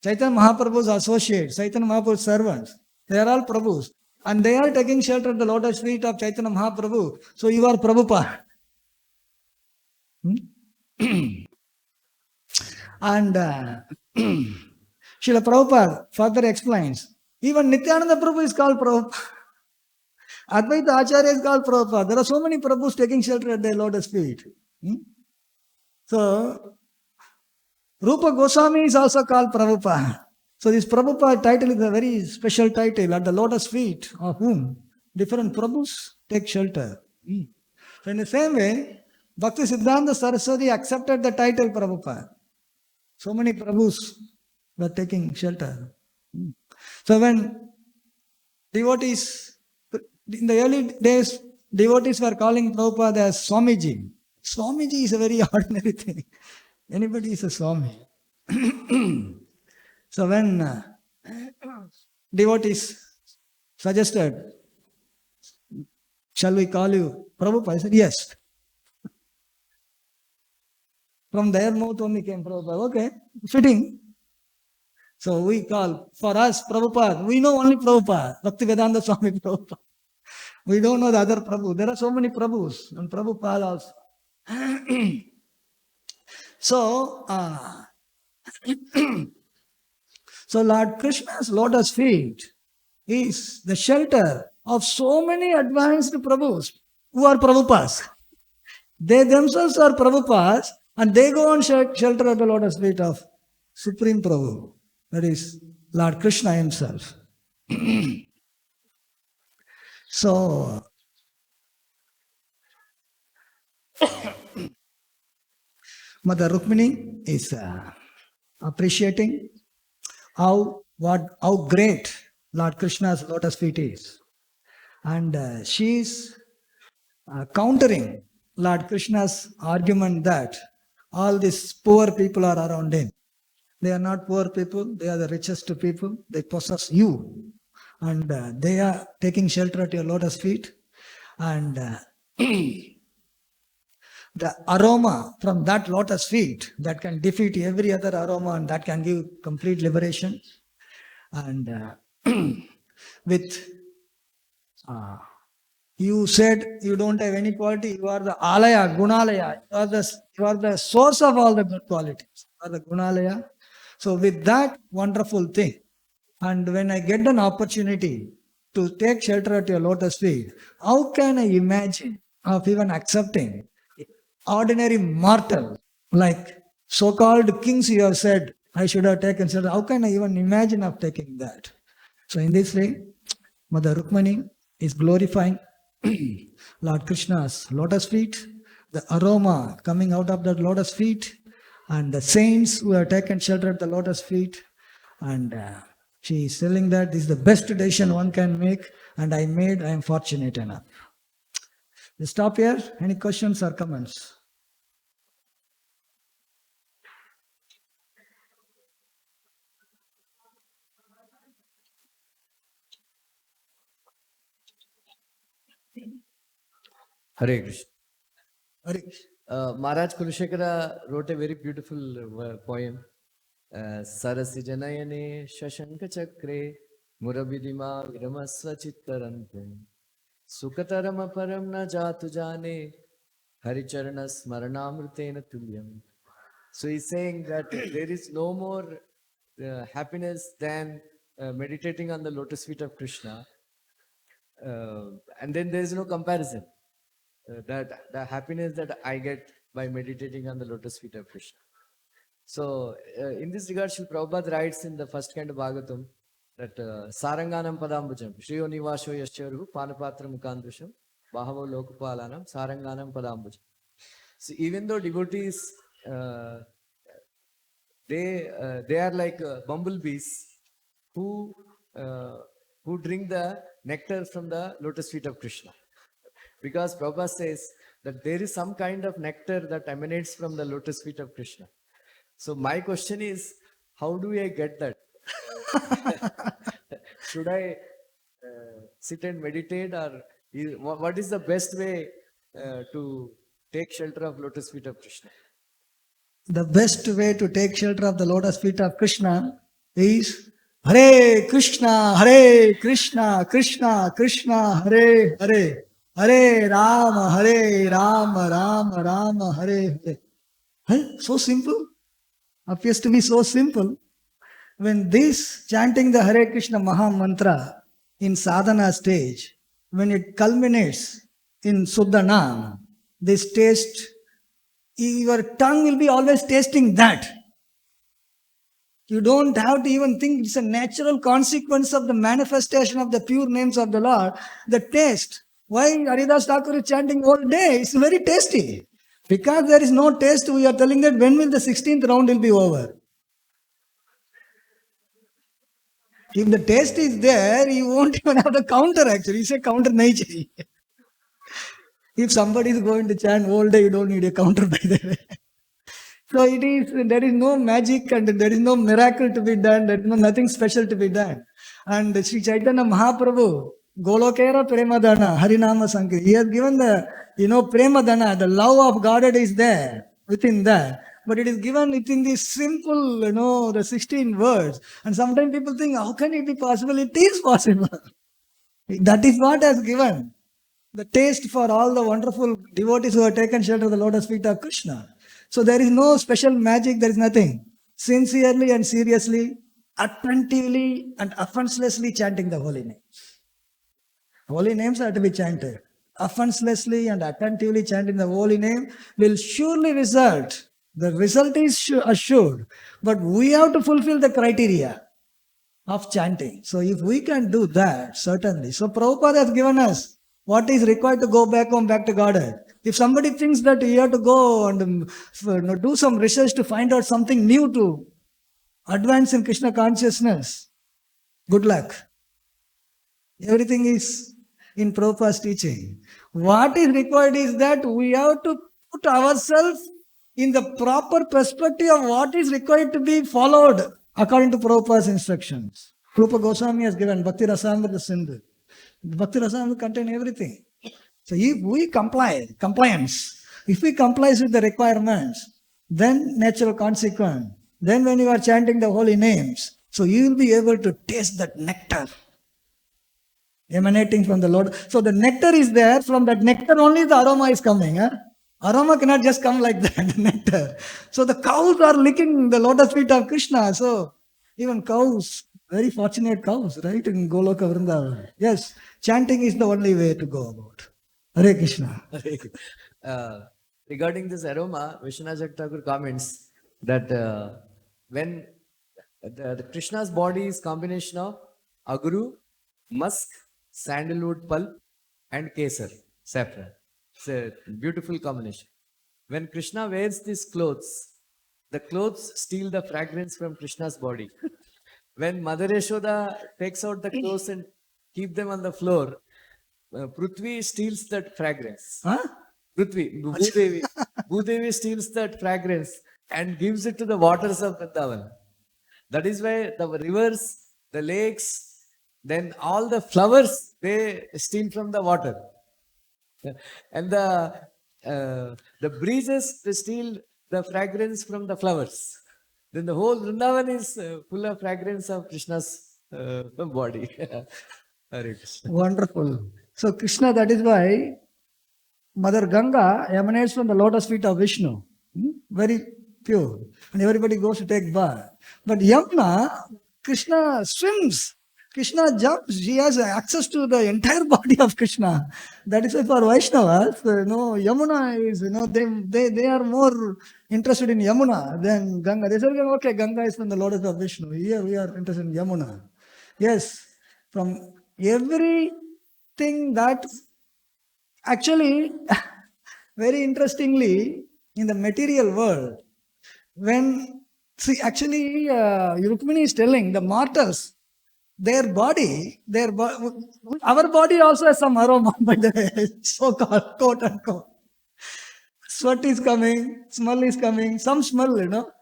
Chaitanya Mahaprabhu's associates, Chaitanya Mahaprabhu's servants, they are all Prabhus. And they are taking shelter at the lotus feet of Chaitanya Mahaprabhu. So you are Prabhupada. And Srila Prabhupada further explains, even Nityananda Prabhu is called Prabhupada. Advaita Acharya is called Prabhupada. There are so many Prabhus taking shelter at their lotus feet. So, Rupa Goswami is also called Prabhupada. So this Prabhupada title is a very special title, at the lotus feet of whom different Prabhus take shelter. So in the same way, Bhaktisiddhanta Saraswati accepted the title Prabhupada. So many Prabhus were taking shelter. So when devotees, in the early days, devotees were calling Prabhupada as Swamiji. Swamiji is a very ordinary thing. Anybody is a Swami. So when devotees suggested, shall we call you Prabhupada? I said, yes. From their mouth only came Prabhupada. Okay, fitting. So we call, for us, Prabhupada. We know only Prabhupada, Bhaktivedanta Swami Prabhupada. We don't know the other Prabhu. There are so many Prabhus, and Prabhupada also. So, so Lord Krishna's lotus feet is the shelter of so many advanced Prabhus who are Prabhupads. They themselves are Prabhupads and they go on shelter at the lotus feet of Supreme Prabhu. That is Lord Krishna himself. So, Mother Rukmini is appreciating how great Lord Krishna's lotus feet is. And she is countering Lord Krishna's argument that all these poor people are around him. They are not poor people, they are the richest people, they possess you. And they are taking shelter at your lotus feet. And the aroma from that lotus feet that can defeat every other aroma and that can give complete liberation. And with you said you don't have any quality, you are the alaya, gunalaya, you are the source of all the good qualities, you are the gunalaya. So with that wonderful thing, and when I get an opportunity to take shelter at your lotus feet, how can I imagine of even accepting ordinary mortal, like so-called kings you have said, I should have taken shelter. How can I even imagine of taking that? So in this way, Mother Rukmini is glorifying Lord Krishna's lotus feet, the aroma coming out of that lotus feet, and the saints who have taken shelter at the lotus feet. And she is telling that this is the best decision one can make, and I am fortunate enough. Let's stop here. Any questions or comments? Hare Krishna. Hare Krishna. Maharaj Kulashekara wrote a very beautiful poem. Sarasi janayane shashanka chakre murabidima viramasva chittarante sukataram aparam na jatu jane haricharana smaranamritena tulyam. So he's saying that there is no more happiness than meditating on the lotus feet of Krishna. And then there is no comparison. That the happiness that I get by meditating on the lotus feet of Krishna. So, in this regard, Srila Prabhupada writes in the first kind of Bhagavatam that Saranganam Padambujam, Shriyo Nivasho Yascharu, Panapatra Mukandrusham, Bahavo Lokapalanam, Saranganam Padambujam. So, even though devotees, they are like bumblebees who drink the nectar from the lotus feet of Krishna. Because Prabhupada says that there is some kind of nectar that emanates from the lotus feet of Krishna. So my question is, how do I get that? Should I sit and meditate, or what is the best way to take shelter of lotus feet of Krishna? The best way to take shelter of the lotus feet of Krishna is Hare Krishna, Krishna Krishna, Hare Hare. Hare Rama, Rama Rama, Hare Hare. Huh? So simple. Appears to be so simple. When this chanting the Hare Krishna Maha Mantra in sadhana stage, when it culminates in Suddhanam, this taste, your tongue will be always tasting that. You don't have to even think, it's a natural consequence of the manifestation of the pure names of the Lord, the taste. Why Haridas Thakur is chanting all day? It's very tasty. Because there is no taste, we are telling that when will the 16th round will be over? If the taste is there, you won't even have the counter actually. You say counter nahi chahiye. If somebody is going to chant all day, you don't need a counter by the way. So there is no magic and there is no miracle to be done. There is nothing special to be done. And Sri Chaitanya Mahaprabhu, Golokera Premadana, Harinama Sankirtan. He has given the, Premadana, the love of Godhead is there within that. But it is given within this simple, the 16 words. And sometimes people think, how can it be possible? It is possible. That is what has given the taste for all the wonderful devotees who have taken shelter of the lotus feet of Krishna. So there is no special magic, there is nothing. Sincerely and seriously, attentively and offenselessly chanting the holy names. Holy names are to be chanted. Offenselessly and attentively chanting the holy name will surely result. The result is assured. But we have to fulfill the criteria. of chanting. So if we can do that, certainly. So Prabhupada has given us what is required to go back home, back to Godhead. If somebody thinks that you have to go and do some research to find out something new to advance in Krishna consciousness, good luck. Everything is in Prabhupada's teaching. What is required is that we have to put ourselves in the proper perspective of what is required to be followed according to Prabhupada's instructions. Rupa Goswami has given Bhakti Rasamrita Sindhu. Bhakti Rasamrita contains everything. So if we if we comply with the requirements, then natural consequence, then when you are chanting the holy names, so you will be able to taste that nectar emanating from the Lord. So the nectar is there, from that nectar only the aroma is coming. Aroma cannot just come like that, the nectar. So the cows are licking the lotus feet of Krishna. So even cows, very fortunate cows, right, in Goloka Vrindavan. Yes, chanting is the only way to go about. Hare Krishna. Regarding this aroma, Vishwanath Thakur comments that when the Krishna's body is combination of agru, musk, sandalwood pulp and kesar, saffron. It's a beautiful combination. When Krishna wears these clothes, the clothes steal the fragrance from Krishna's body. When Mother Yashoda takes out the clothes and keep them on the floor, Prithvi steals that fragrance. Huh? Prithvi, Bhudevi steals that fragrance and gives it to the waters of Vrindavan. That is why the rivers, the lakes, then all the flowers, they steal from the water. And the breezes, they steal the fragrance from the flowers. Then the whole Vrindavan is full of fragrance of Krishna's body. Hare Krishna. Wonderful. So Krishna, that is why Mother Ganga emanates from the lotus feet of Vishnu. Very pure. And everybody goes to take bath. But Yamuna, Krishna swims. Krishna jumps. She has access to the entire body of Krishna. That is why for Vaishnavas, Yamuna is, they are more interested in Yamuna than Ganga. They say, okay, Ganga is from the lotus of Vishnu. Here we are interested in Yamuna. Yes, from everything that actually, very interestingly, in the material world, Rukmini is telling the mortals, our body also has some aroma, by the way, so-called, quote unquote. Sweat is coming, smell is coming, some smell,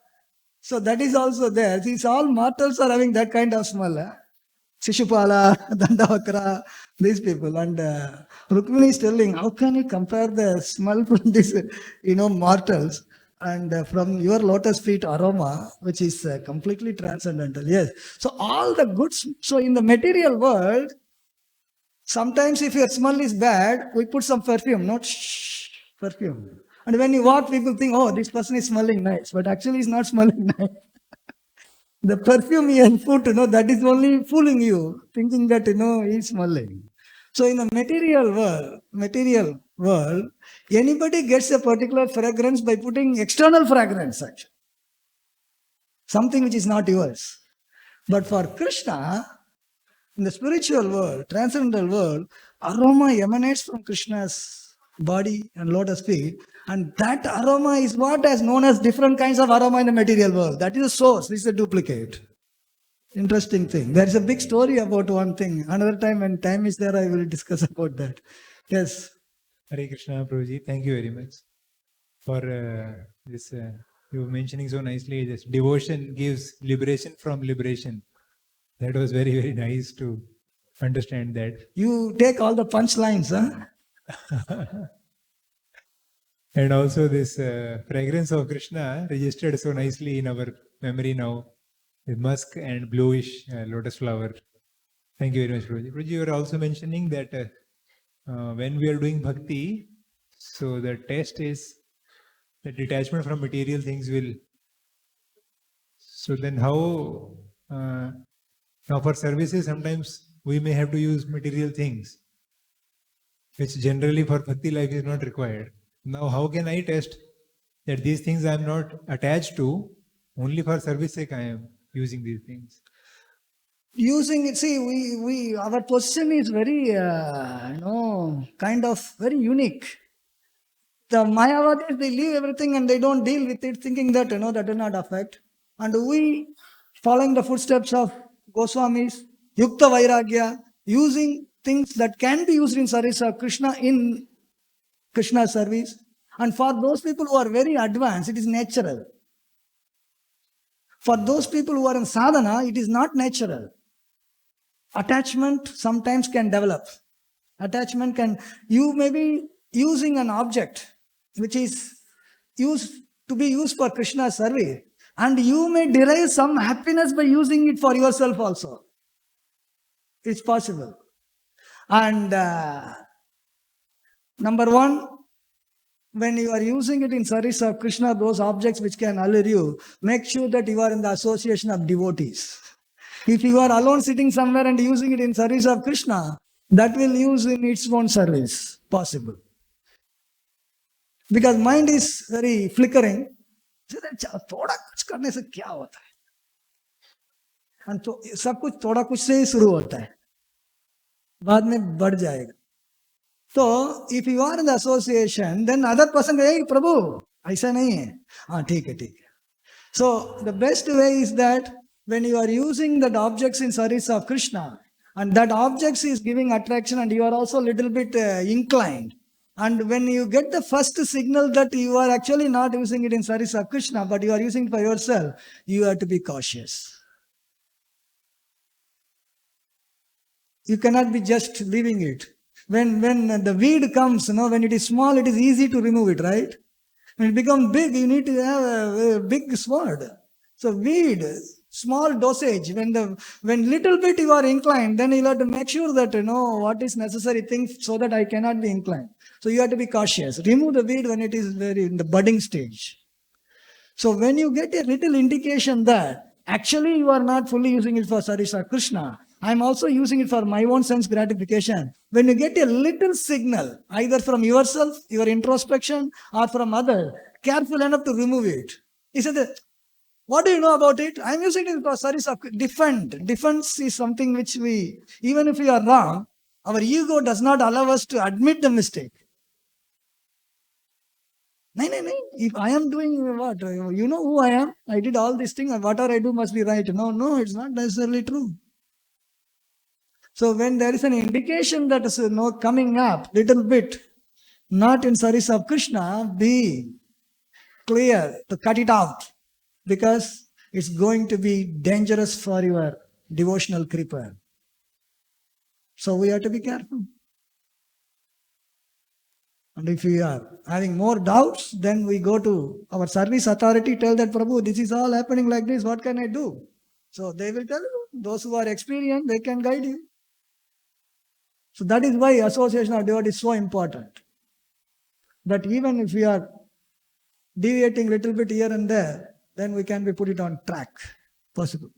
So that is also there. These all mortals are having that kind of smell. Shishupala, Dandavakra, these people. And Rukmini is telling, how can you compare the smell from these, mortals and from your lotus feet aroma, which is completely transcendental. Yes. So all the goods, so in the material world, sometimes if your smell is bad, we put some perfume, not perfume. And when you walk, people think, oh, this person is smelling nice, but actually he's not smelling nice. The perfume you put, that is only fooling you, thinking that, he's smelling. So in the material world, anybody gets a particular fragrance by putting external fragrance, actually. Something which is not yours. But for Krishna, in the spiritual world, transcendental world, aroma emanates from Krishna's body and lotus feet. And that aroma is what is known as different kinds of aroma in the material world. That is the source. This is a duplicate. Interesting thing. There is a big story about one thing. Another time, when time is there, I will discuss about that. Yes. Hare Krishna, Prabhuji. Thank you very much for this. You were mentioning so nicely, this devotion gives liberation from liberation. That was very, very nice to understand that. You take all the punchlines, huh? And also this fragrance of Krishna registered so nicely in our memory now. With musk and bluish lotus flower. Thank you very much, Prabhuji. Prabhuji, you were also mentioning that when we are doing bhakti, so the test is the detachment from material things will. So then how, now for services, sometimes we may have to use material things, which generally for bhakti life is not required. Now how can I test that these things I am not attached to, only for service sake I am using these things? using it, see, our position is very, kind of very unique. The Mayavadis, they leave everything and they don't deal with it, thinking that, that will not affect. And we, following the footsteps of Goswamis, Yukta Vairagya, using things that can be used in service of Krishna in Krishna service. And for those people who are very advanced, it is natural. For those people who are in sadhana, it is not natural. Attachment sometimes can develop. You may be using an object which is to be used for Krishna's service, and you may derive some happiness by using it for yourself also. It's possible. And number one, when you are using it in service of Krishna, those objects which can allure you, make sure that you are in the association of devotees. If you are alone sitting somewhere and using it in service of Krishna, that will use in its own service, possible. Because mind is very flickering. थोड़ा कुछ करने से क्या होता है? And सब कुछ थोड़ा कुछ से ही शुरू होता है, बाद में बढ़ जाएगा. So, if you are in the association, then other person goes, hey, Prabhu, ऐसा नहीं है. हाँ, ठीक है. So, the best way is that when you are using that objects in service of Krishna, and that objects is giving attraction and you are also a little bit inclined, and when you get the first signal that you are actually not using it in service of Krishna, but you are using it for yourself, you have to be cautious. You cannot be just leaving it. When the weed comes, when it is small, it is easy to remove it, right? When it becomes big, you need to have a big sword. So weed, small dosage, when little bit you are inclined, then you have to make sure that what is necessary things so that I cannot be inclined. So you have to be cautious. Remove the weed when it is very in the budding stage. So when you get a little indication that actually you are not fully using it for service of Krishna, I am also using it for my own sense gratification. When you get a little signal, either from yourself, your introspection, or from others, careful enough to remove it. He said, what do you know about it? I am using it for service of defend. Defense is something which even if we are wrong, our ego does not allow us to admit the mistake. No. If I am doing what? You know who I am? I did all these things, and whatever I do must be right. No, it's not necessarily true. So when there is an indication that is coming up little bit, not in service of Krishna, be clear to cut it out, because it's going to be dangerous for your devotional creeper. So we have to be careful. And if we are having more doubts, then we go to our service authority, tell that, Prabhu, this is all happening like this, what can I do? So they will tell you, those who are experienced, they can guide you. So that is why association of devotees is so important. That even if we are deviating a little bit here and there, then we can be put it on track. Possible.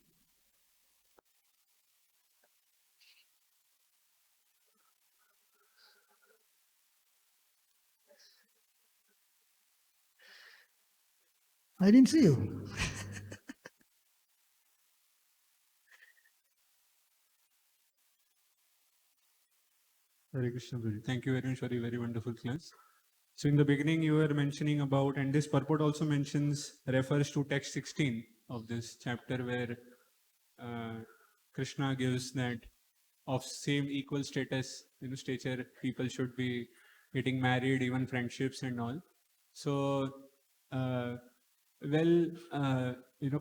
I didn't see you. Hare Krishna, Guruji. Thank you very much for a very wonderful class. So in the beginning you were mentioning about, and this purport also refers to text 16 of this chapter, where Krishna gives that of same equal status, stature, people should be getting married, even friendships and all. So,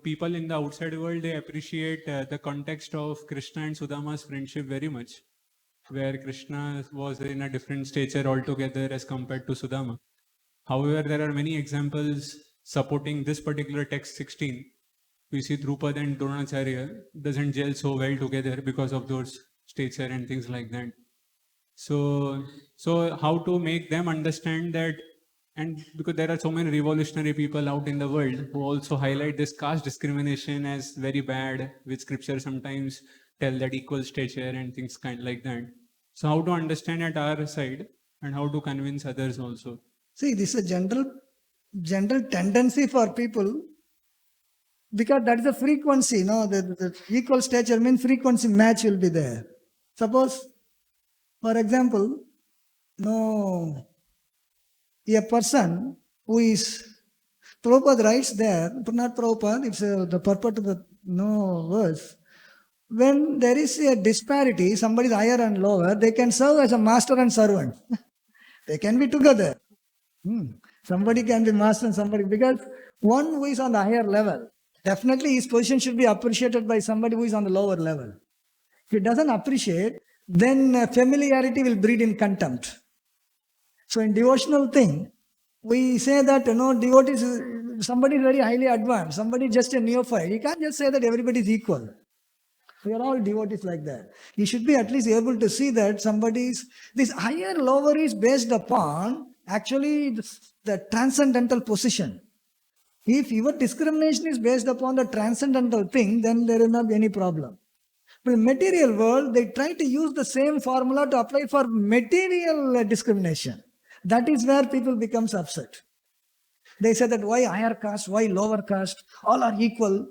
people in the outside world, they appreciate the context of Krishna and Sudama's friendship very much, where Krishna was in a different stature altogether as compared to Sudama. However, there are many examples supporting this particular text 16. We see Drupad and Dronacharya doesn't gel so well together because of those stature and things like that. So how to make them understand that, and because there are so many revolutionary people out in the world who also highlight this caste discrimination as very bad, which scripture sometimes tell that equal stature and things kind like that. So how to understand at our side and how to convince others also? See, this is a general tendency for people because that is the frequency, the equal stature means frequency match will be there. Suppose, for example, a person who is, Prabhupada writes there, but not Prabhupada, it's the purport of the verse. When there is a disparity, somebody is higher and lower, they can serve as a master and servant. They can be together. Somebody can be master and somebody, because one who is on the higher level, definitely his position should be appreciated by somebody who is on the lower level. If he doesn't appreciate, then familiarity will breed in contempt. So in devotional thing, we say that, devotees, somebody is very highly advanced, somebody is just a neophyte. You can't just say that everybody is equal. We are all devotees like that. You should be at least able to see that this higher lower is based upon actually the transcendental position. If your discrimination is based upon the transcendental thing, then there will not be any problem. But in material world, they try to use the same formula to apply for material discrimination. That is where people becomes upset. They say that why higher caste, why lower caste, all are equal.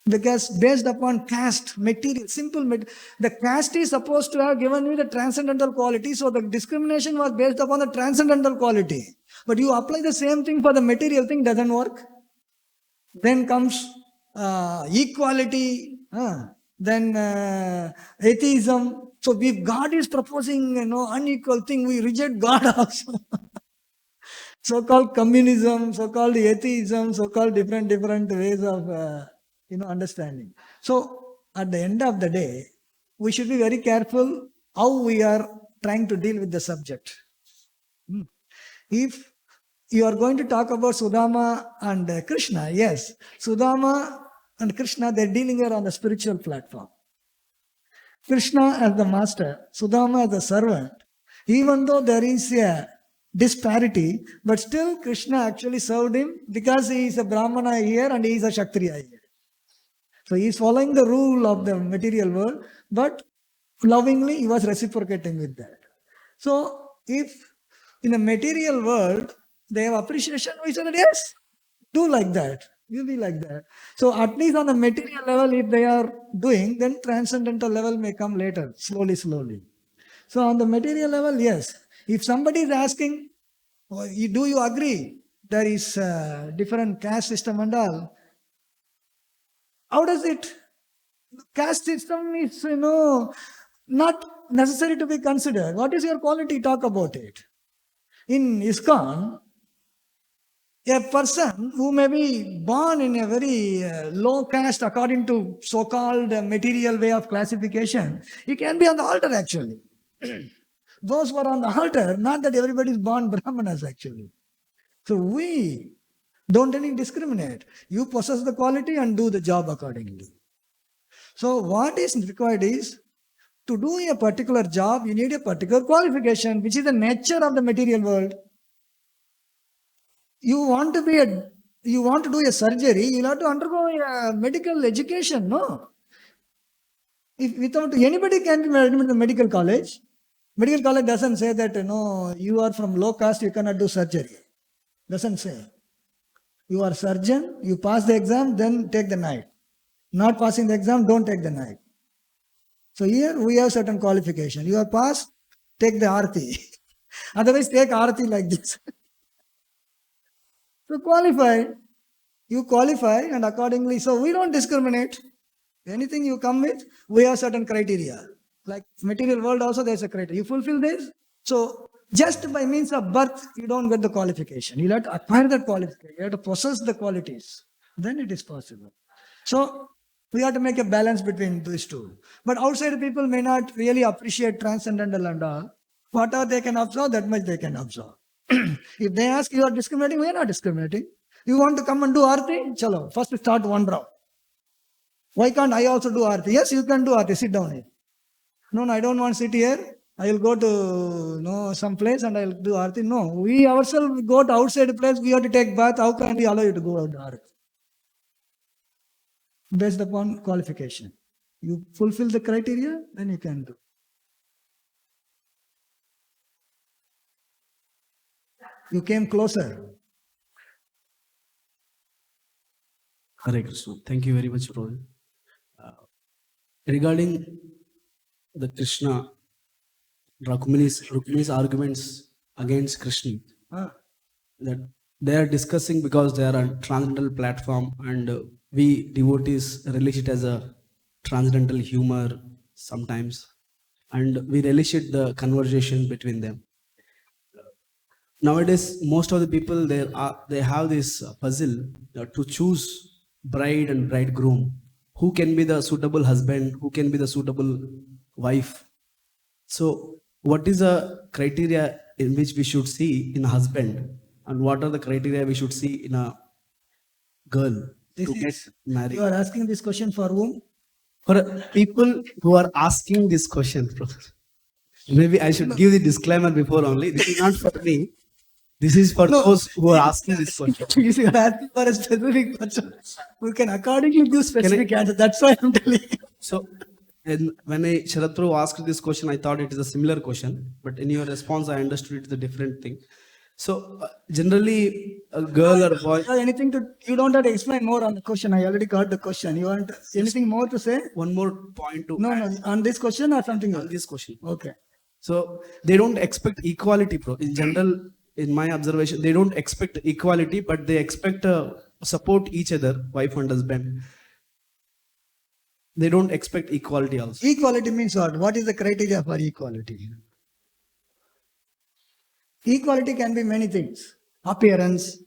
Because based upon caste, material, the caste is supposed to have given you the transcendental quality, so the discrimination was based upon the transcendental quality. But you apply the same thing for the material thing, doesn't work. Then comes equality, then atheism. So if God is proposing unequal thing, we reject God also. So-called communism, so-called atheism, so-called different ways of understanding. So at the end of the day, we should be very careful how we are trying to deal with the subject. If you are going to talk about Sudama and Krishna, yes, Sudama and Krishna, they're dealing here on the spiritual platform. Krishna as the master, Sudama as the servant. Even though there is a disparity, but still Krishna actually served him because he is a Brahmana here and he is a Kshatriya here. So he is following the rule of the material world, but lovingly he was reciprocating with that. So if in the material world they have appreciation, we say that yes, do like that. You be like that. So at least on the material level, if they are doing, then transcendental level may come later, slowly. So on the material level, yes. If somebody is asking, do you agree there is a different caste system and all? How does it? Caste system is, not necessary to be considered. What is your quality? Talk about it. In ISKCON, a person who may be born in a very low caste according to so-called material way of classification, he can be on the altar actually. Those who are on the altar, not that everybody is born Brahmanas actually. So we don't really discriminate. You possess the quality and do the job accordingly. So what is required is, to do a particular job, you need a particular qualification, which is the nature of the material world. You want to do a surgery, you'll have to undergo a medical education, no? If without anybody can be admitted to the medical college. Medical college doesn't say that, you are from low caste, you cannot do surgery. Doesn't say. You are surgeon, you pass the exam, then take the knife. Not passing the exam, don't take the knife. So here we have certain qualification. You are passed, take the arati. Otherwise take arati like this. So you qualify and accordingly, so we don't discriminate. Anything you come with, we have certain criteria. Like material world also there's a criteria. You fulfill this, so just by means of birth, you don't get the qualification. You have to acquire that qualification. You have to possess the qualities. Then it is possible. So we have to make a balance between these two. But outside people may not really appreciate transcendental and all. Whatever they can absorb, that much they can absorb. If they ask, you are discriminating, we are not discriminating. You want to come and do arati? Chalo, first start one round. Why can't I also do arati? Yes, you can do arati, sit down here. No, I don't want to sit here. I will go to some place and I will do arati. No, we ourselves go to outside place, we have to take bath. How can we allow you to go out to arati? Based upon qualification. You fulfill the criteria, then you can do. You came closer. Hare Krishna. Thank you very much, Rohit. Regarding the Krishna, Rukmini's arguments against Krishna, that they are discussing because they are a transcendental platform, and we devotees relish it as a transcendental humor sometimes, and we relish it the conversation between them. Nowadays, most of the people they have this puzzle to choose bride and bridegroom. Who can be the suitable husband? Who can be the suitable wife? So, what is the criteria in which we should see in a husband, and what are the criteria we should see in a girl to get married? You are asking this question for whom? For people who are asking this question, brother. Maybe I should give the disclaimer before only. This is not for me. This is for those who are asking this question. You are asking for a specific person who can accordingly give specific answer. That's why I'm telling you. So, when Sharad Prabhu asked this question, I thought it is a similar question, but in your response, I understood it is a different thing. So, generally, a girl or boy. Anything to, you don't have to explain more on the question. I already got the question. You want anything more to say? One more point to No, add no, on this question or something else? on this question. Okay. So, they don't expect equality, bro. In general, in my observation, they don't expect equality, but they expect support each other, wife and husband. They don't expect equality also. Equality means what? What is the criteria for equality? Equality can be many things. Appearance.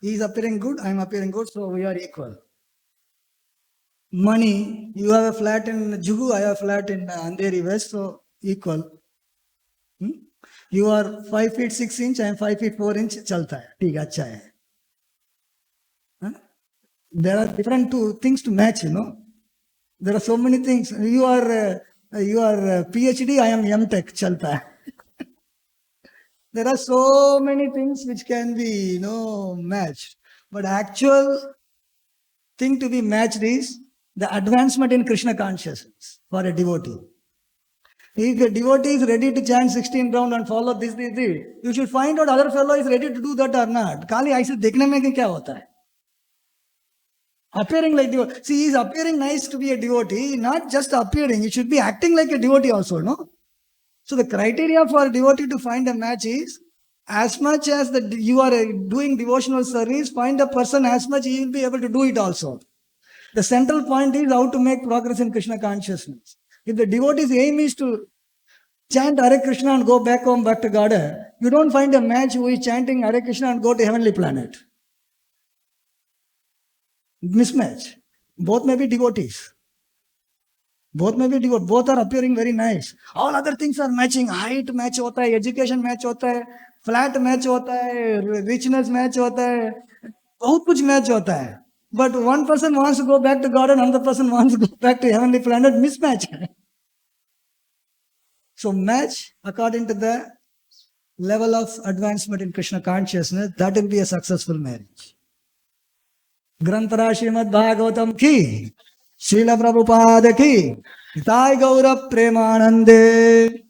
He is appearing good, I am appearing good, so we are equal. Money. You have a flat in Juhu, I have a flat in Andheri West, so equal. You are 5 feet 6 inch, I am 5 feet 4 inch, chalta hai. Theek hai, acha hai. There are different two things to match, you know. There are so many things. You are PhD, I am M.Tech, chalta hai. There are so many things which can be, matched. But actual thing to be matched is the advancement in Krishna consciousness for a devotee. If a devotee is ready to chant 16 rounds and follow this, you should find out other fellow is ready to do that or not. Kali aise dekhne mein kya hota hai? Appearing like devotee. See, he is appearing nice to be a devotee, not just appearing. He should be acting like a devotee also, no? So the criteria for a devotee to find a match is, as much as you are doing devotional service, find a person as much he will be able to do it also. The central point is how to make progress in Krishna consciousness. If the devotee's aim is to chant Hare Krishna and go back home, back to Garden, you don't find a match who is chanting Hare Krishna and go to heavenly planet. Mismatch. Both may be devotees. Both are appearing very nice. All other things are matching. Height match hota hai, education match hota hai, flat match hota hai, richness match hota hai, bahut kuch match hota hai. But one person wants to go back to God and another person wants to go back to heavenly planet, mismatch. So match according to the level of advancement in Krishna consciousness, that will be a successful marriage. Granthara Srimad Bhagavatam ki, Srila Prabhupada ki, Nitai Gaura Premanande.